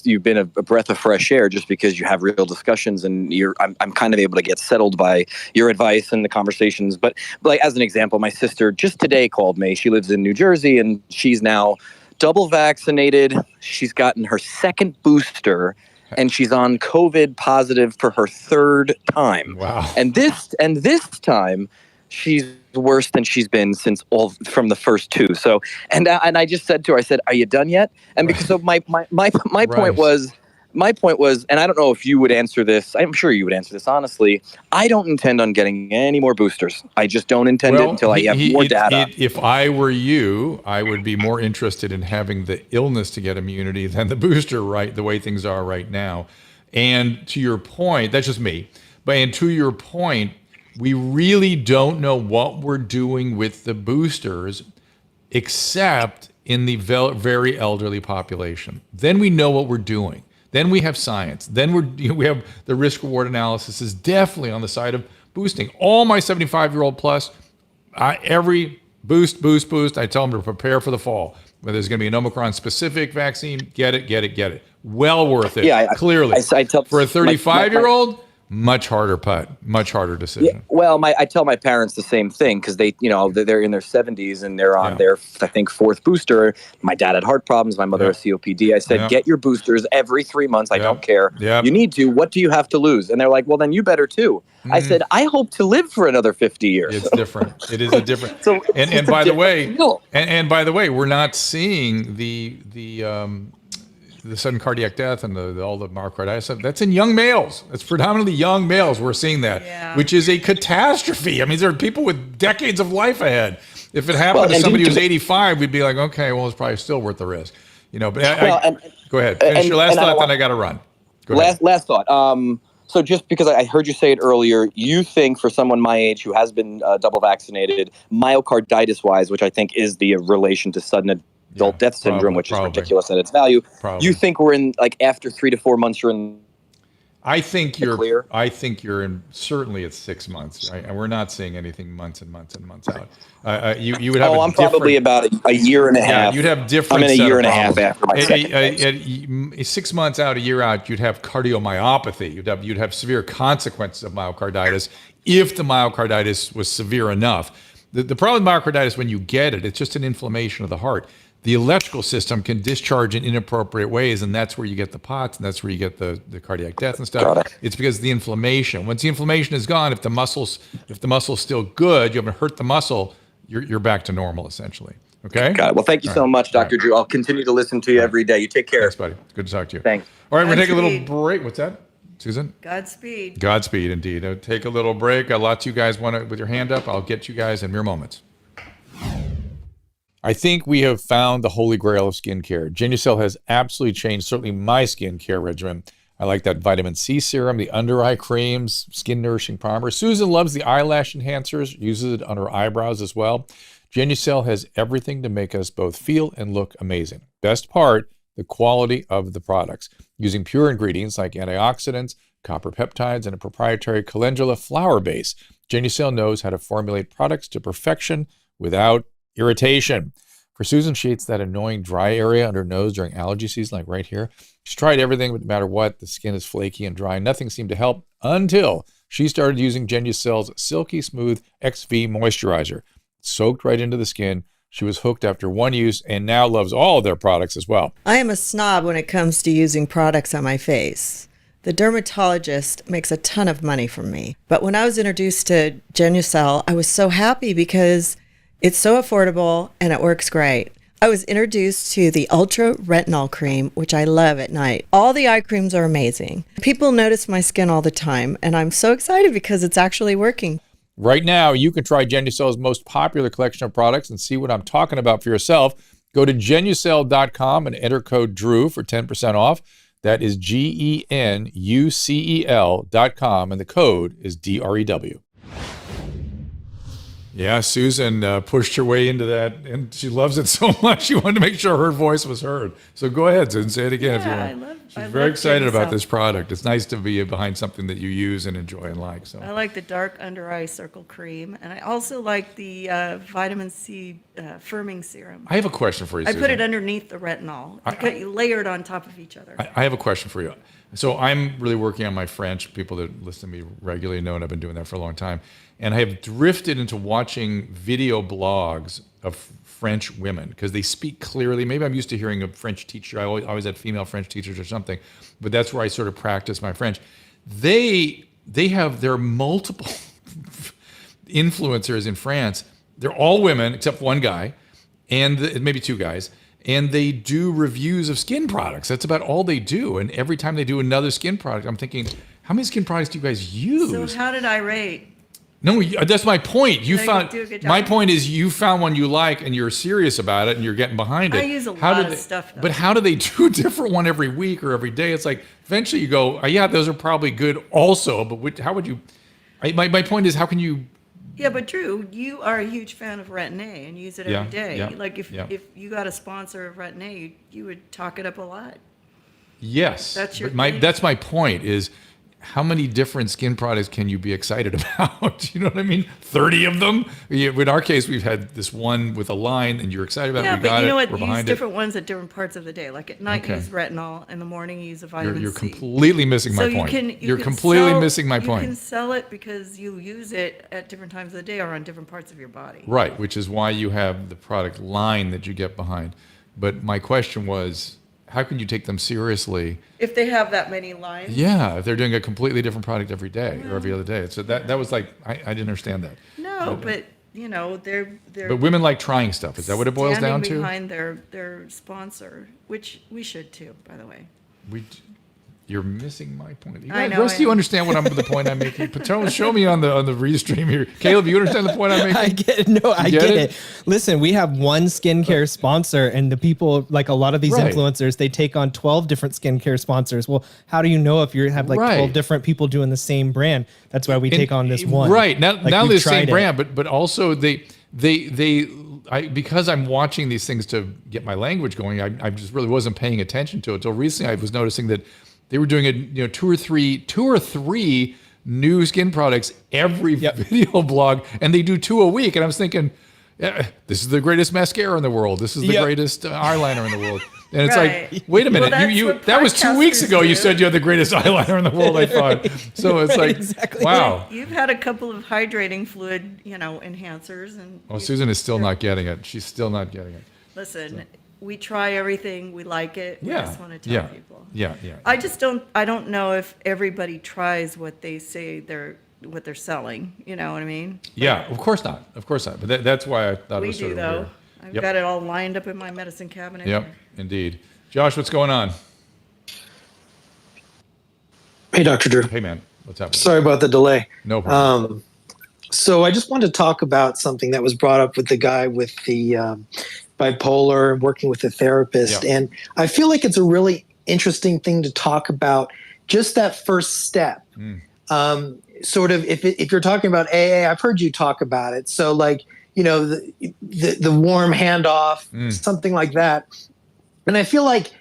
you've been a breath of fresh air just because you have real discussions, and I'm kind of able to get settled by your advice and the conversations. But like as an example, my sister just today called me. She lives in New Jersey, and she's now double vaccinated. She's gotten her second booster. And she's on COVID positive for her third time. Wow. And this time, she's worse than she's been from the first two. So, and I just said to her, I said, "Are you done yet?" And because of my point was, and I don't know if you would answer this. I'm sure you would answer this honestly. I don't intend on getting any more boosters. I just don't intend it until I have more data. If I were you, I would be more interested in having the illness to get immunity than the booster, right? The way things are right now. And to your point, that's just me. And to your point, we really don't know what we're doing with the boosters, except in the very elderly population. Then we know what we're doing. Then we have science. Then we have the risk reward analysis is definitely on the side of boosting. All my 75-year-old plus, every boost. I tell them to prepare for the fall. Whether there's going to be an Omicron specific vaccine, get it. Well worth it. Yeah, clearly. I tell for a 35-year-old, much harder much harder decision. Yeah, well, I tell my parents the same thing because they're in their 70s and they're on their, I think, fourth booster. My dad had heart problems. My mother has COPD. I said, get your boosters every 3 months. I don't care. You need to. What do you have to lose? And they're like, well, then you better too. I said, I hope to live for another 50 years. It's different. It is a different. And by the way, we're not seeing the sudden cardiac death and all the myocarditis, that's in young males. It's predominantly young males we're seeing that, which is a catastrophe. I mean, there are people with decades of life ahead. If it happened to somebody who's 85, we'd be like, okay, well, it's probably still worth the risk. But go ahead. Finish your last thought, then I got to run. Last thought. So just because I heard you say it earlier, you think for someone my age who has been double vaccinated, myocarditis-wise, which I think is the relation to sudden adult death syndrome, which is ridiculous at its value. You think we're in after 3 to 4 months, you're in. I think you're in. Certainly, it's 6 months, right? And we're not seeing anything months and months and months out. You would have. I'm probably about a year and a half. You'd have different. I'm in a year and a half after my second at 6 months out, a year out, you'd have cardiomyopathy. You'd have severe consequences of myocarditis if the myocarditis was severe enough. The problem with myocarditis, when you get it, it's just an inflammation of the heart. The electrical system can discharge in inappropriate ways, and that's where you get the POTS, and that's where you get the cardiac death and stuff. It's because of the inflammation. Once the inflammation is gone, if the muscle's still good, you haven't hurt the muscle, you're back to normal essentially. Okay. Got it. Well, thank you so much, Dr. Drew. I'll continue to listen to you every day. You take care. Thanks, buddy. It's good to talk to you. Thanks. All right, we're gonna take a little break. What's that, Susan? Godspeed. Godspeed, indeed. Take a little break. Lots of you guys want to, with your hand up. I'll get you guys in mere moments. I think we have found the holy grail of skincare. Genucel has absolutely changed, certainly my skincare regimen. I like that vitamin C serum, the under eye creams, skin nourishing primer. Susan loves the eyelash enhancers, uses it on her eyebrows as well. Genucel has everything to make us both feel and look amazing. Best part, the quality of the products. Using pure ingredients like antioxidants, copper peptides, and a proprietary calendula flower base, Genucel knows how to formulate products to perfection without irritation. For Susan, she hates that annoying dry area under her nose during allergy season, like right here. She's tried everything, but no matter what, the skin is flaky and dry. Nothing seemed to help until she started using Genucel's Silky Smooth XV Moisturizer. It soaked right into the skin. She was hooked after one use and now loves all of their products as well. I am a snob when it comes to using products on my face. The dermatologist makes a ton of money from me. But when I was introduced to Genucel, I was so happy because it's so affordable and it works great. I was introduced to the Ultra Retinol Cream, which I love at night. All the eye creams are amazing. People notice my skin all the time, and I'm so excited because it's actually working. Right now, you can try Genucel's most popular collection of products and see what I'm talking about for yourself. Go to Genucel.com and enter code DREW for 10% off. That is GENUCEL.com, and the code is DREW. Yeah, Susan pushed her way into that, and she loves it so much she wanted to make sure her voice was heard. So go ahead, Susan, say it again if you want. She's very excited about this product. It's nice to be behind something that you use and enjoy and like. So I like the dark under eye circle cream, and I also like the vitamin C firming serum. I have a question for you, I Susan. put it underneath the retinol. You layer it on top of each other. I have a question for you. So I'm really working on my French. People that listen to me regularly know, and I've been doing that for a long time. And I have drifted into watching video blogs of French women because they speak clearly. Maybe I'm used to hearing a French teacher. I always had female French teachers or something, but that's where I sort of practice my French. There are multiple influencers in France. They're all women except one guy, and maybe two guys. And they do reviews of skin products. That's about all they do. And every time they do another skin product, I'm thinking, how many skin products do you guys use? So how did I rate? No, that's my point. Did I do a good job? My point is you found one you like and you're serious about it and you're getting behind it. I use a lot of stuff, though. But how do they do a different one every week or every day? It's like eventually you go, oh, yeah, those are probably good also. But how would you? My point is, how can you? Yeah, but Drew, you are a huge fan of Retin-A and use it every day. Yeah, Like if you got a sponsor of Retin-A, you would talk it up a lot. Yes, That's your that's my point is, how many different skin products can you be excited about? You know what I mean? 30 of them? In our case, we've had this one with a line and you're excited about it. We got but you know it. what? We're Use behind different ones at different parts of the day. Like at night, Okay. use retinol. In the morning, use a vitamin You're C. completely missing my point. You're completely missing my point. You can sell it because you use it at different times of the day or on different parts of your body. Right, which is why you have the product line that you get behind. But my question was, how can you take them seriously? If they have that many lines. Yeah, if they're doing a completely different product every day or every other day. So that was like, I didn't understand that. No, but you know, they're. But women like trying stuff. Is that what it boils down to? Standing behind their sponsor, which we should too, by the way. You're missing my point. I know, The rest of you understand the point I'm making? Patron, show me on the restream here. Caleb, you understand the point I'm making? I get it. No, I get it. Listen, we have one skincare sponsor, and the people, like a lot of these Right. influencers, they take on 12 different skincare sponsors. Well, how do you know if you have like Right. 12 different people doing the same brand? That's why we take on this one. Right. Now Like, they're we've the same tried it. brand, but also because I'm watching these things to get my language going, I just really wasn't paying attention to it. Until recently I was noticing that they were doing two or three new skin products every video blog, and they do 2 a week. And I was thinking, yeah, this is the greatest mascara in the world. This is the greatest eyeliner in the world. And it's like, wait a minute, that was 2 weeks ago. You said you had the greatest eyeliner in the world, I thought. So it's like, wow. You've had a couple of hydrating fluid, enhancers, and. Oh, Susan is still not getting it. She's still not getting it. Listen, we try everything. We like it. We just want to tell people. Yeah. I don't know if everybody tries what they say what they're selling. You know what I mean? Yeah, of course not. But that's why I thought it was sort of though. weird. I've got it all lined up in my medicine cabinet. Yep, indeed. Josh, what's going on? Hey, Dr. Drew. Hey, man. What's happening? Sorry about the delay. No problem. So I just wanted to talk about something that was brought up with the guy with the bipolar and working with a therapist. Yeah. And I feel like it's a really interesting thing to talk about, just that first step. Sort of, if you're talking about AA, I've heard you talk about it. So like, the warm handoff, something like that. And I feel like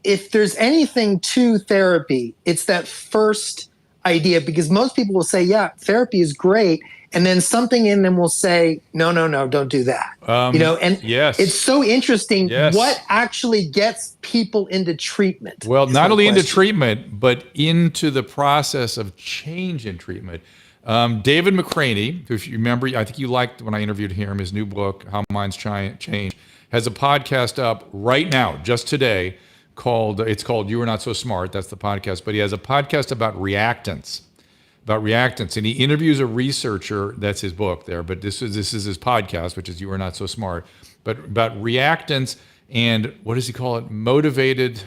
if there's anything to therapy, it's that first idea, because most people will say, yeah, therapy is great. and then something in them will say, no, don't do that. And yes, it's so interesting Yes. what actually gets people into treatment. Well, is not my only into question. treatment, but into the process of change in treatment. David McCraney, who, if you remember, I think you liked when I interviewed him, his new book, How Minds Change, has a podcast up right now, just today, called You Are Not So Smart. That's the podcast. But he has a podcast about reactants. And he interviews a researcher. That's his book there, but this is his podcast, which is You Are Not So Smart, but about reactants and what does he call it? Motivated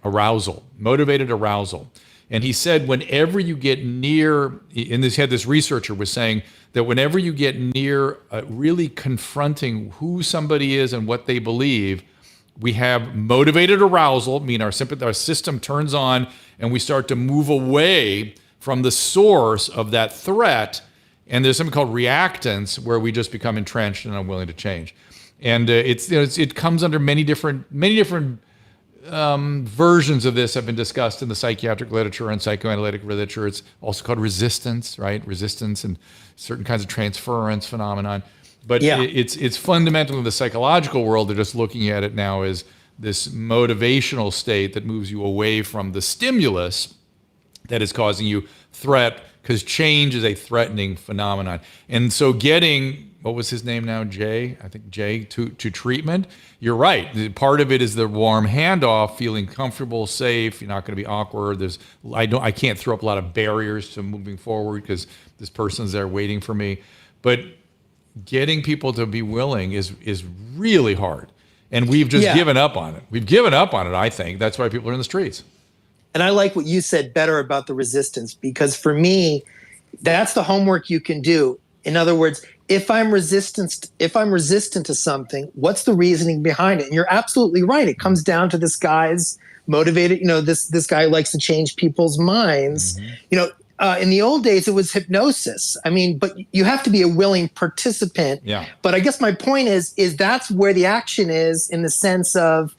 arousal. And he said whenever you get near, and this researcher was saying that whenever you get near really confronting who somebody is and what they believe, we have motivated arousal, meaning our system turns on and we start to move away from the source of that threat. And there's something called reactance where we just become entrenched and unwilling to change. And it comes under many different versions of this have been discussed in the psychiatric literature and psychoanalytic literature. It's also called resistance, right? Resistance and certain kinds of transference phenomenon. But it's fundamental in the psychological world. They're just looking at it now as this motivational state that moves you away from the stimulus that is causing you threat, because change is a threatening phenomenon. And so getting, what was his name now? Jay to treatment. You're right. Part of it is the warm handoff, feeling comfortable, safe. You're not going to be awkward. I can't throw up a lot of barriers to moving forward because this person's there waiting for me. But getting people to be willing is really hard. And we've just given up on it. We've given up on it, I think. That's why people are in the streets. And I like what you said better about the resistance, because for me, that's the homework you can do. In other words, if I'm resistant to something, what's the reasoning behind it? And you're absolutely right. It comes down to this guy's motivated, this guy likes to change people's minds. Mm-hmm. In the old days, it was hypnosis. I mean, but you have to be a willing participant. Yeah. But I guess my point is that's where the action is, in the sense of,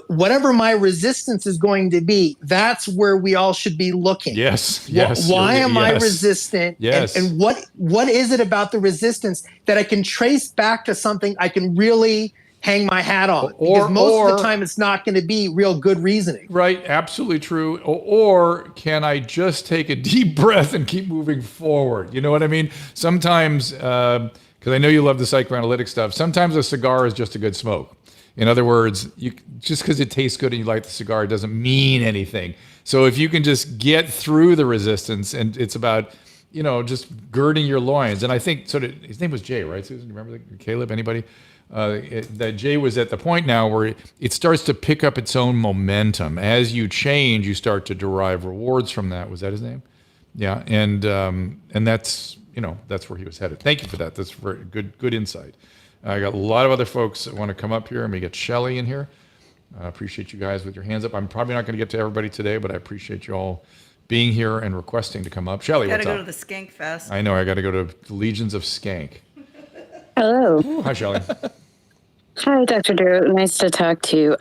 whatever my resistance is going to be, that's where we all should be looking. Yes. Why am I resistant? Yes. And what is it about the resistance that I can trace back to something I can really hang my hat on? Because most of the time it's not going to be real good reasoning. Right. Absolutely true. Or can I just take a deep breath and keep moving forward? You know what I mean? Sometimes, because I know you love the psychoanalytic stuff, sometimes a cigar is just a good smoke. In other words, just because it tastes good and you like the cigar doesn't mean anything. So if you can just get through the resistance, and it's about, just girding your loins. And I think his name was Jay, right, Susan? Do you remember Caleb? Anybody? That Jay was at the point now where it starts to pick up its own momentum. As you change, you start to derive rewards from that. Was that his name? Yeah. And that's, that's where he was headed. Thank you for that. That's very good insight. I got a lot of other folks that want to come up here, and we get Shelly in here. I appreciate you guys with your hands up. I'm probably not going to get to everybody today, but I appreciate you all being here and requesting to come up. Shelly, what's up? Got to go to the Skank Fest. I know. I got to go to Legions of Skank. Hello. Ooh, hi, Shelly. Hi, Dr. Drew. Nice to talk to you.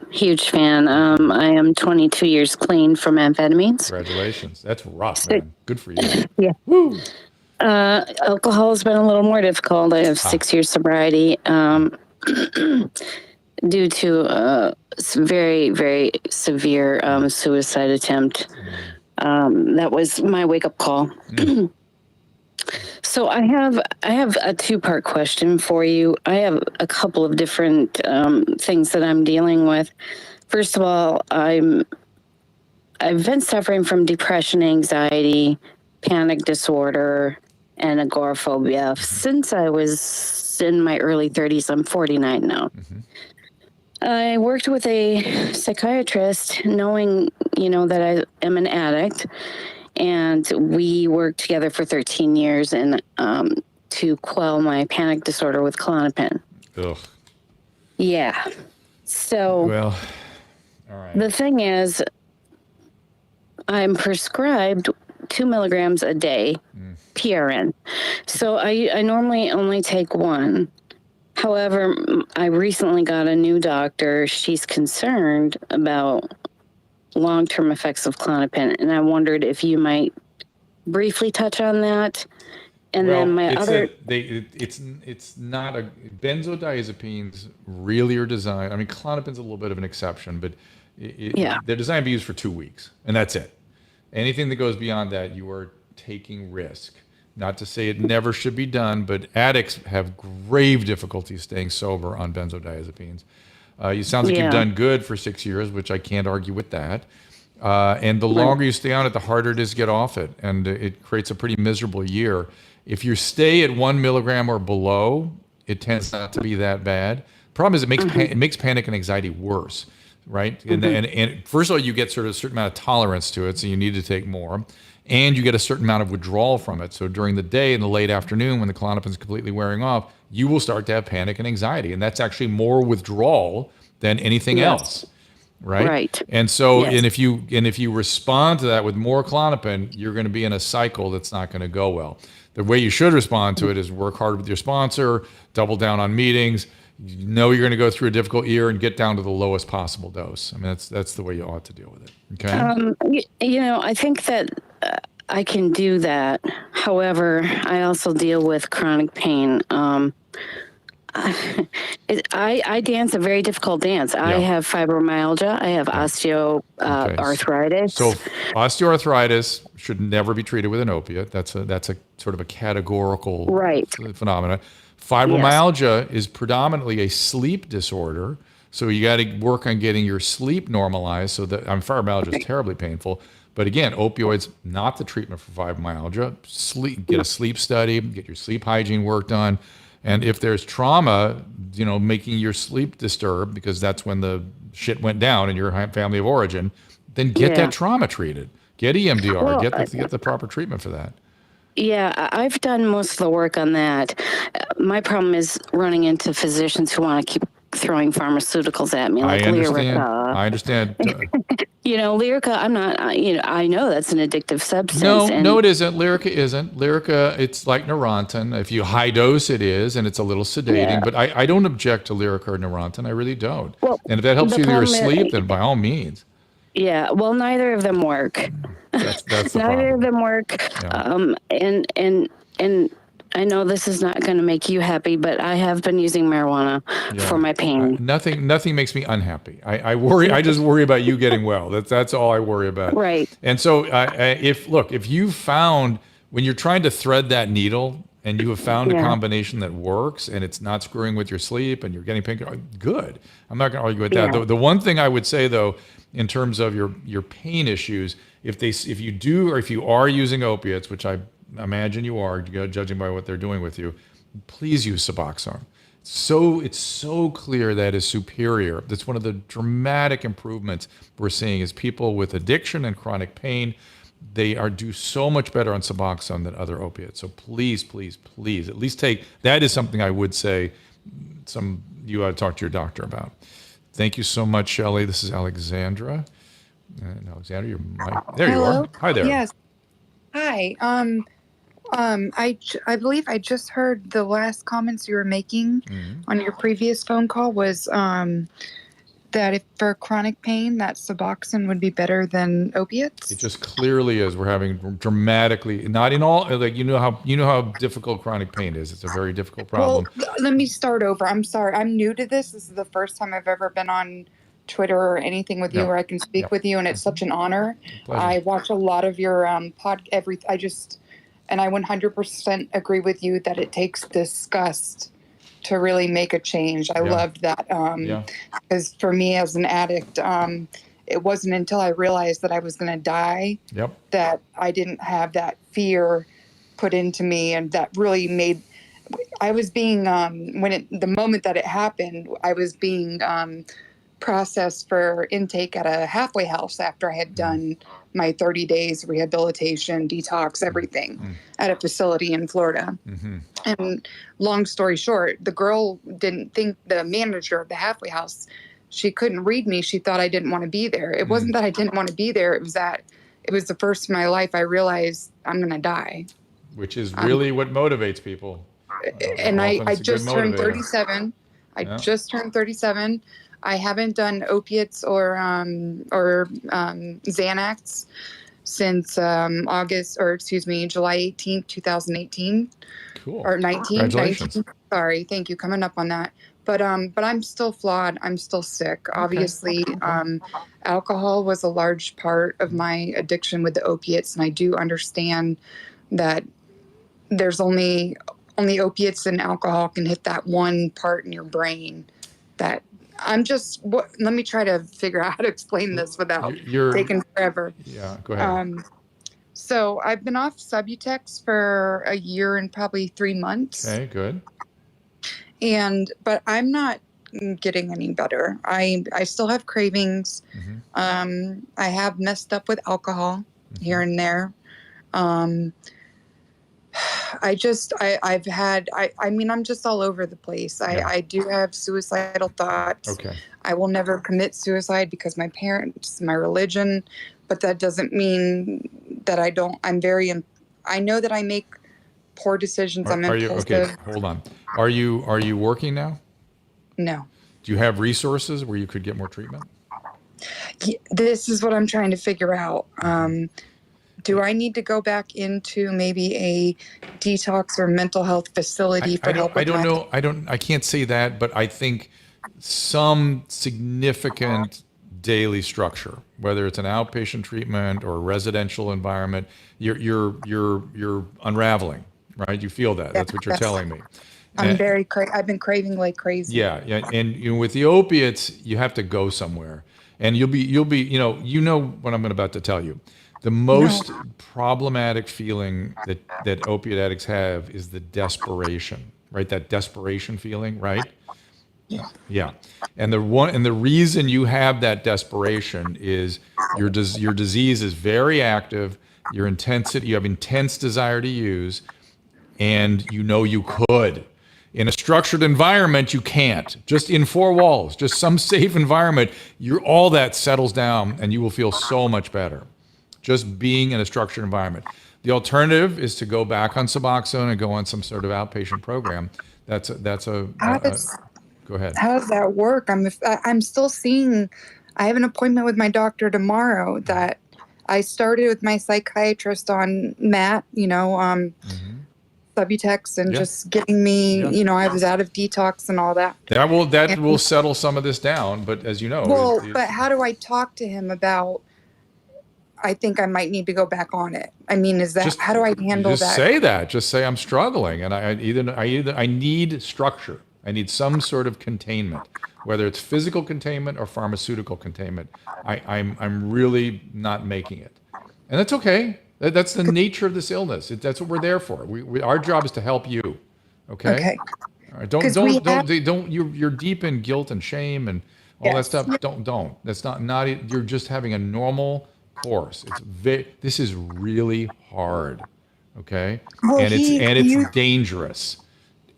Huge fan. I am 22 years clean from amphetamines. Congratulations. That's rough, man. Good for you. Yeah. Woo. Alcohol has been a little more difficult. I have 6 years sobriety due to very, very severe suicide attempt. That was my wake-up call. So I have a two-part question for you. I have a couple of different things that I'm dealing with. First of all, I've been suffering from depression, anxiety, panic disorder, and agoraphobia since I was in my early 30s. I'm 49 now. Mm-hmm. I worked with a psychiatrist knowing, that I am an addict, and we worked together for 13 years and to quell my panic disorder with Klonopin. Ugh. Yeah. So well, all right. The thing is, I'm prescribed 2 milligrams a day, PRN. So I normally only take one. However, I recently got a new doctor. She's concerned about long-term effects of Klonopin, and I wondered if you might briefly touch on that. And then my other, it's not a benzodiazepines really are designed. I mean, Klonopin's a little bit of an exception, but they're designed to be used for 2 weeks, and that's it. Anything that goes beyond that, you are taking risk. Not to say it never should be done, but addicts have grave difficulty staying sober on benzodiazepines. You sounds like you've done good for 6 years, which I can't argue with that. And the longer you stay on it, the harder it is to get off it, and it creates a pretty miserable year. If you stay at 1 milligram or below, it tends not to be that bad. Problem is, it makes panic and anxiety worse, right? And first of all, you get sort of a certain amount of tolerance to it, so you need to take more, and you get a certain amount of withdrawal from it. So during the day, in the late afternoon, when the Klonopin's completely wearing off, you will start to have panic and anxiety, and that's actually more withdrawal than anything else. Right. And so, and if you respond to that with more Klonopin, you're going to be in a cycle that's not going to go well. The way you should respond to it is work hard with your sponsor, double down on meetings. You know you're going to go through a difficult year, and get down to the lowest possible dose. I mean, that's the way you ought to deal with it. Okay. I think that I can do that. However, I also deal with chronic pain. I dance a very difficult dance. I have fibromyalgia. I have osteoarthritis. So osteoarthritis should never be treated with an opiate. That's a sort of a categorical phenomenon. Fibromyalgia is predominantly a sleep disorder. So you got to work on getting your sleep normalized. So that fibromyalgia is terribly painful. But again, opioids not the treatment for fibromyalgia. Get a sleep study. Get your sleep hygiene worked on. And if there's trauma, making your sleep disturbed, because that's when the shit went down in your family of origin, then get that trauma treated. Get EMDR. Get the proper treatment for that. Yeah, I've done most of the work on that. My problem is running into physicians who want to keep throwing pharmaceuticals at me, like Lyrica. I understand. Lyrica, I'm not, I know that's an addictive substance. No, it isn't. Lyrica isn't. Lyrica, it's like Neurontin. If you high dose, it is, and it's a little sedating. But I don't object to Lyrica or Neurontin. I really don't. Well, and if that helps you with your sleep, then by all means. Yeah, well, neither of them work. That's the neither problem. of them work. Yeah. And I know this is not going to make you happy, but I have been using marijuana for my pain. Nothing makes me unhappy. I worry. I just worry about you getting well. That's all I worry about. Right. And so if you found, when you're trying to thread that needle and you have found a combination that works and it's not screwing with your sleep and you're getting pink, good. I'm not going to argue with that. The one thing I would say, though, in terms of your pain issues, if you are using opiates, which I imagine you are, judging by what they're doing with you, please use Suboxone. It's so clear that is superior. That's one of the dramatic improvements we're seeing is people with addiction and chronic pain, they do so much better on Suboxone than other opiates. So please, please, please, at least that is something I would say you ought to talk to your doctor about. Thank you so much, Shelley. This is Alexandra. Alexandra, you're there. Hello? You are. Hi there. Yes. Hi. I believe I just heard the last comments you were making on your previous phone call was that if for chronic pain, that Suboxone would be better than opiates. It just clearly is. We're having dramatically, not in all, like you know how difficult chronic pain is. It's a very difficult problem. Well, let me start over. I'm sorry. I'm new to this. This is the first time I've ever been on Twitter or anything with you where I can speak with you, and it's such an honor. I watch a lot of your and I 100% agree with you that it takes disgust to really make a change. I loved that because for me as an addict, it wasn't until I realized that I was going to die that I didn't have that fear put into me, and that really made. I was being the moment that it happened, I was being processed for intake at a halfway house after I had done my 30 days rehabilitation, detox, everything at a facility in Florida. And long story short, the girl didn't think, the manager of the halfway house, she couldn't read me. She thought I didn't want to be there. It wasn't that I didn't want to be there. It was that it was the first in my life I realized I'm going to die. Which is really what motivates people. And I just turned 37. I just turned 37. I haven't done opiates or Xanax since July 18th, 2018. Cool. Or 19. Congratulations. 19. Sorry, thank you. Coming up on that. But I'm still flawed. I'm still sick. Obviously, alcohol was a large part of my addiction with the opiates, and I do understand that there's only opiates and alcohol can hit that one part in your brain that let me try to figure out how to explain this without taking forever. Yeah, go ahead. So I've been off Subutex for a year and probably 3 months. Okay, good. But I'm not getting any better. I still have cravings. I have messed up with alcohol here and there. I'm just all over the place. I do have suicidal thoughts. Okay. I will never commit suicide because my parents, my religion, but that doesn't mean that I don't. I know that I make poor decisions. I'm impulsive. Okay, hold on. Are you working now? No. Do you have resources where you could get more treatment? This is what I'm trying to figure out. Do I need to go back into maybe a detox or mental health facility for help? I don't know. I can't say that, but I think some significant daily structure, whether it's an outpatient treatment or a residential environment, you're unraveling, right? You feel that. That's what you're telling me. I've been craving like crazy. Yeah. And with the opiates, you have to go somewhere, and you'll be what I'm about to tell you. The most problematic feeling that opiate addicts have is the desperation, right? That desperation feeling, right? Yeah. Yeah. And the reason you have that desperation is your disease is very active, you have intense desire to use, and you could. In a structured environment, you can't. Just in four walls, just some safe environment, all that settles down and you will feel so much better. Just being in a structured environment. The alternative is to go back on Suboxone and go on some sort of outpatient program. Go ahead. How does that work? I'm still seeing. I have an appointment with my doctor tomorrow. That I started with my psychiatrist on MAT. Subutex and just getting me. I was out of detox and all that. That will settle some of this down. But as you know, but how do I talk to him about? I think I might need to go back on it. I mean, how do I handle that? Just say that. Just say I'm struggling, and I need structure. I need some sort of containment, whether it's physical containment or pharmaceutical containment. I'm really not making it, and that's okay. That's the nature of this illness. That's what we're there for. Our job is to help you. Okay. Okay. All right. Don't. You're deep in guilt and shame and all that stuff. Don't. That's not. You're just having a normal course. This is really hard, okay? Well, and it's dangerous.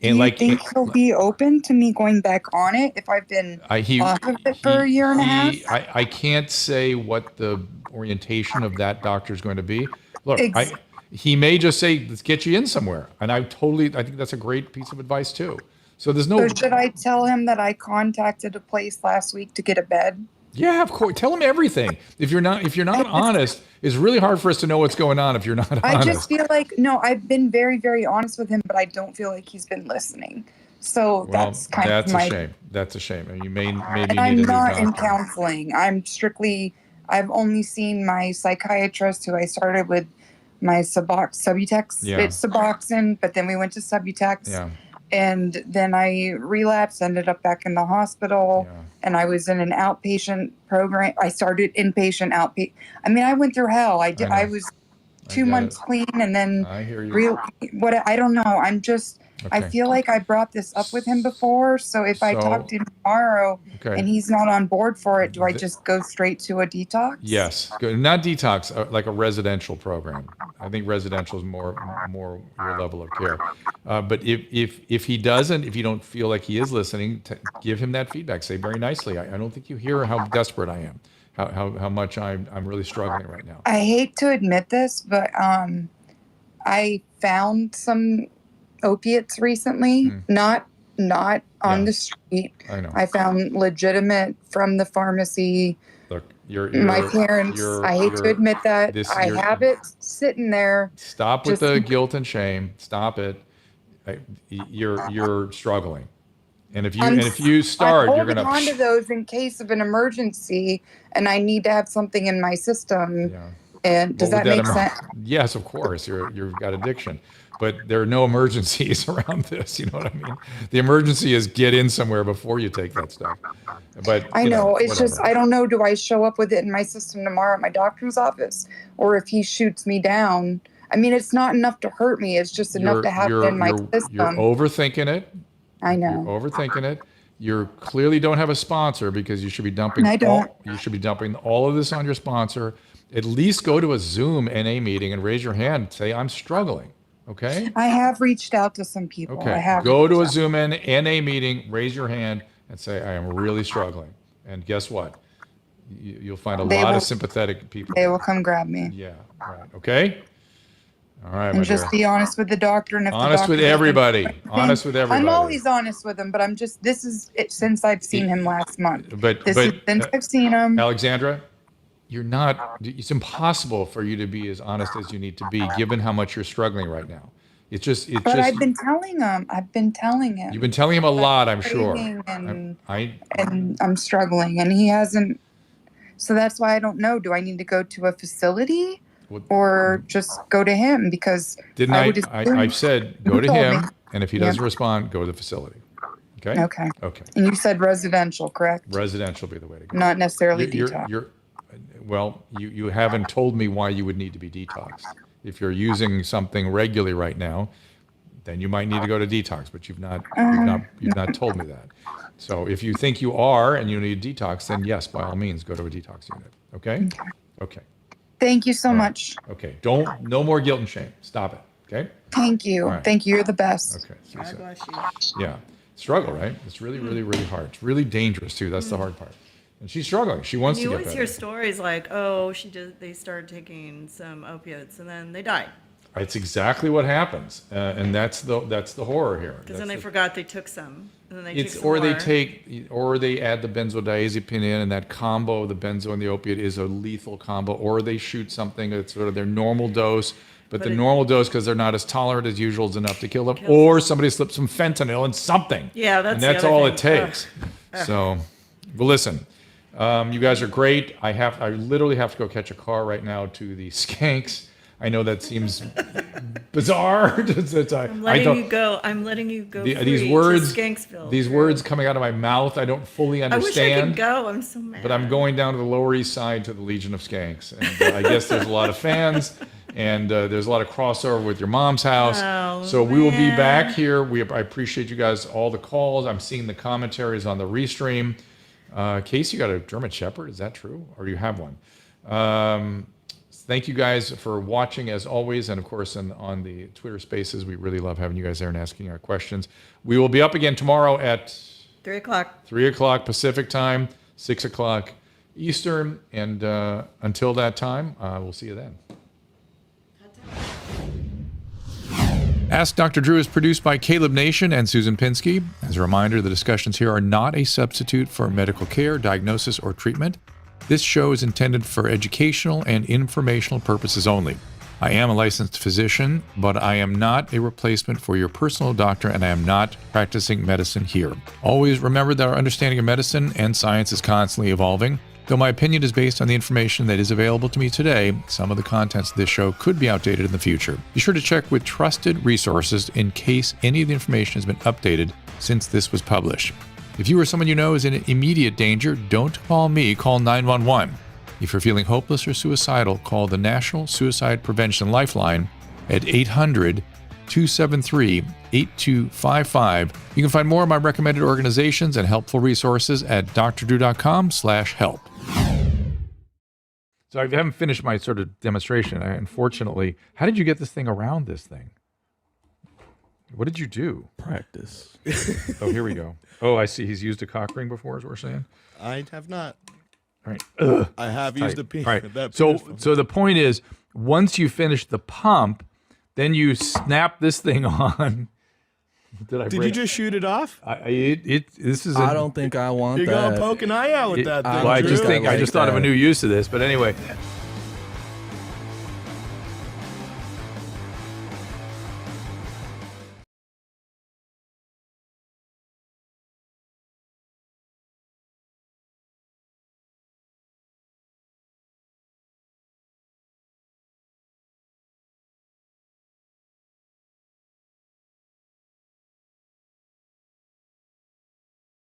And do you think he'll be open to me going back on it if I've been off of it for a year and a half? I can't say what the orientation of that doctor is going to be. Look, he may just say, let's get you in somewhere. And I think that's a great piece of advice too. So should I tell him that I contacted a place last week to get a bed? Yeah, of course. Tell him everything. If you're not honest, it's really hard for us to know what's going on if you're not honest. I just feel like I've been very, very honest with him, but I don't feel like he's been listening. So that's a shame. That's a shame. And you maybe I'm not in counseling. I've only seen my psychiatrist who I started with my Subutex. Yeah. It's Suboxone, but then we went to Subutex. Yeah. And then I relapsed, ended up back in the hospital, and I was in an outpatient program. I started inpatient, outpatient. I mean, I went through hell. I was 2 months clean, and then I hear you. I don't know. I feel like I brought this up with him before. So if I talk to him tomorrow and he's not on board for it, do I just go straight to a detox? Yes, not detox, like a residential program. I think residential is more your level of care. But if he doesn't, if you don't feel like he is listening, give him that feedback. Say very nicely, I don't think you hear how desperate I am, how much I'm really struggling right now. I hate to admit this, but I found some opiates recently, not not on the street. I know. I found legitimate from the pharmacy. Look, My parents, I hate to admit that, I have it sitting there. Stop with the guilt and shame. Stop it. You're struggling. And if you start, you're gonna. I'm holding on to those in case of an emergency, and I need to have something in my system. Yeah. And does that make sense? Yes, of course. You've got addiction, but there are no emergencies around this. You know what I mean? The emergency is get in somewhere before you take that stuff. But I know it's whatever. just I don't know. Do I show up with it in my system tomorrow at my doctor's office, or if he shoots me down? I mean, it's not enough to hurt me. It's just enough to have it in my system. You're overthinking it. I know. You're overthinking it. You clearly don't have a sponsor because you should be dumping. You should be dumping all of this on your sponsor. At least go to a Zoom NA meeting and raise your hand and say, I'm struggling. Okay? I have reached out to some people. Okay. I have Go to a Zoom NA meeting, raise your hand, and say, I am really struggling. And guess what? You'll find a lot of sympathetic people. They will come grab me. Yeah. Right. Okay? All right. And just be honest with the doctor. And if honest with everybody. Honest with everybody. I'm always honest with him, but I'm just, this is it since I've seen him last month. Since I've seen him. Alexandra, you're not, it's impossible for you to be as honest as you need to be, given how much you're struggling right now. But I've been telling him. You've been telling him a lot, I'm sure. And I'm struggling, and he hasn't. So that's why I don't know. Do I need to go to a facility or just go to him? Because I've said go to him, and if he doesn't respond, go to the facility. Okay? Okay. Okay. And you said residential, correct? Residential would be the way to go. Not necessarily detox. Well, you haven't told me why you would need to be detoxed. If you're using something regularly right now, then you might need to go to detox, but you've not told me that. So if you think you are and you need detox, then yes, by all means, go to a detox unit. Okay? Okay. Thank you so much. Okay. No more guilt and shame. Stop it. Okay? Thank you. Right. Thank you. You're the best. Okay. God bless you. Yeah. Struggle, right? It's really, really, really hard. It's really dangerous too. That's the hard part. And she's struggling. She wants to get better. You always hear stories like, oh, they started taking some opiates and then they died. It's exactly what happens, and that's the horror here. Because then they forgot they took some, and then they took some or more. they add the benzodiazepine in, and that combo, the benzo and the opiate, is a lethal combo. Or they shoot something that's sort of their normal dose, but the normal dose, because they're not as tolerant as usual, is enough to kill them. Or somebody slips some fentanyl in something. Yeah, that's all it takes. So, well, listen. You guys are great. I literally have to go catch a car right now to the Skanks. I know that seems bizarre. I'm letting you go. These words, to Skanksville. These words coming out of my mouth, I don't fully understand. I wish I could go. I'm so mad. But I'm going down to the Lower East Side to the Legion of Skanks, and I guess there's a lot of fans, and there's a lot of crossover with your mom's house. So we will be back here. I appreciate you guys, all the calls. I'm seeing the commentaries on the restream. Casey, you got a German Shepherd? Is that true? Or you have one? Thank you guys for watching as always. And of course, on the Twitter Spaces, we really love having you guys there and asking our questions. We will be up again tomorrow at 3 o'clock. 3 o'clock Pacific time, 6 o'clock Eastern. And until that time, we'll see you then. Ask Dr. Drew is produced by Caleb Nation and Susan Pinsky. As a reminder, the discussions here are not a substitute for medical care, diagnosis, or treatment. This show is intended for educational and informational purposes only. I am a licensed physician, but I am not a replacement for your personal doctor, and I am not practicing medicine here. Always remember that our understanding of medicine and science is constantly evolving. Though my opinion is based on the information that is available to me today, some of the contents of this show could be outdated in the future. Be sure to check with trusted resources in case any of the information has been updated since this was published. If you or someone you know is in immediate danger, don't call me, call 911. If you're feeling hopeless or suicidal, call the National Suicide Prevention Lifeline at 800-273-8255. You can find more of my recommended organizations and helpful resources at drdrew.com/help. So I haven't finished my sort of demonstration. Unfortunately, how did you get this thing around this thing? What did you do? Practice. Oh, here we go. Oh, I see. He's used a cock ring before, is what we're saying? I have not. All right. Ugh. I have used a peen. All right. So the point is, once you finish the pump, then you snap this thing on. Did you just shoot it off? This is. I don't think I want You're that. gonna poke an eye out with that thing. Well, I Drew. just thought of a new use of this, but anyway,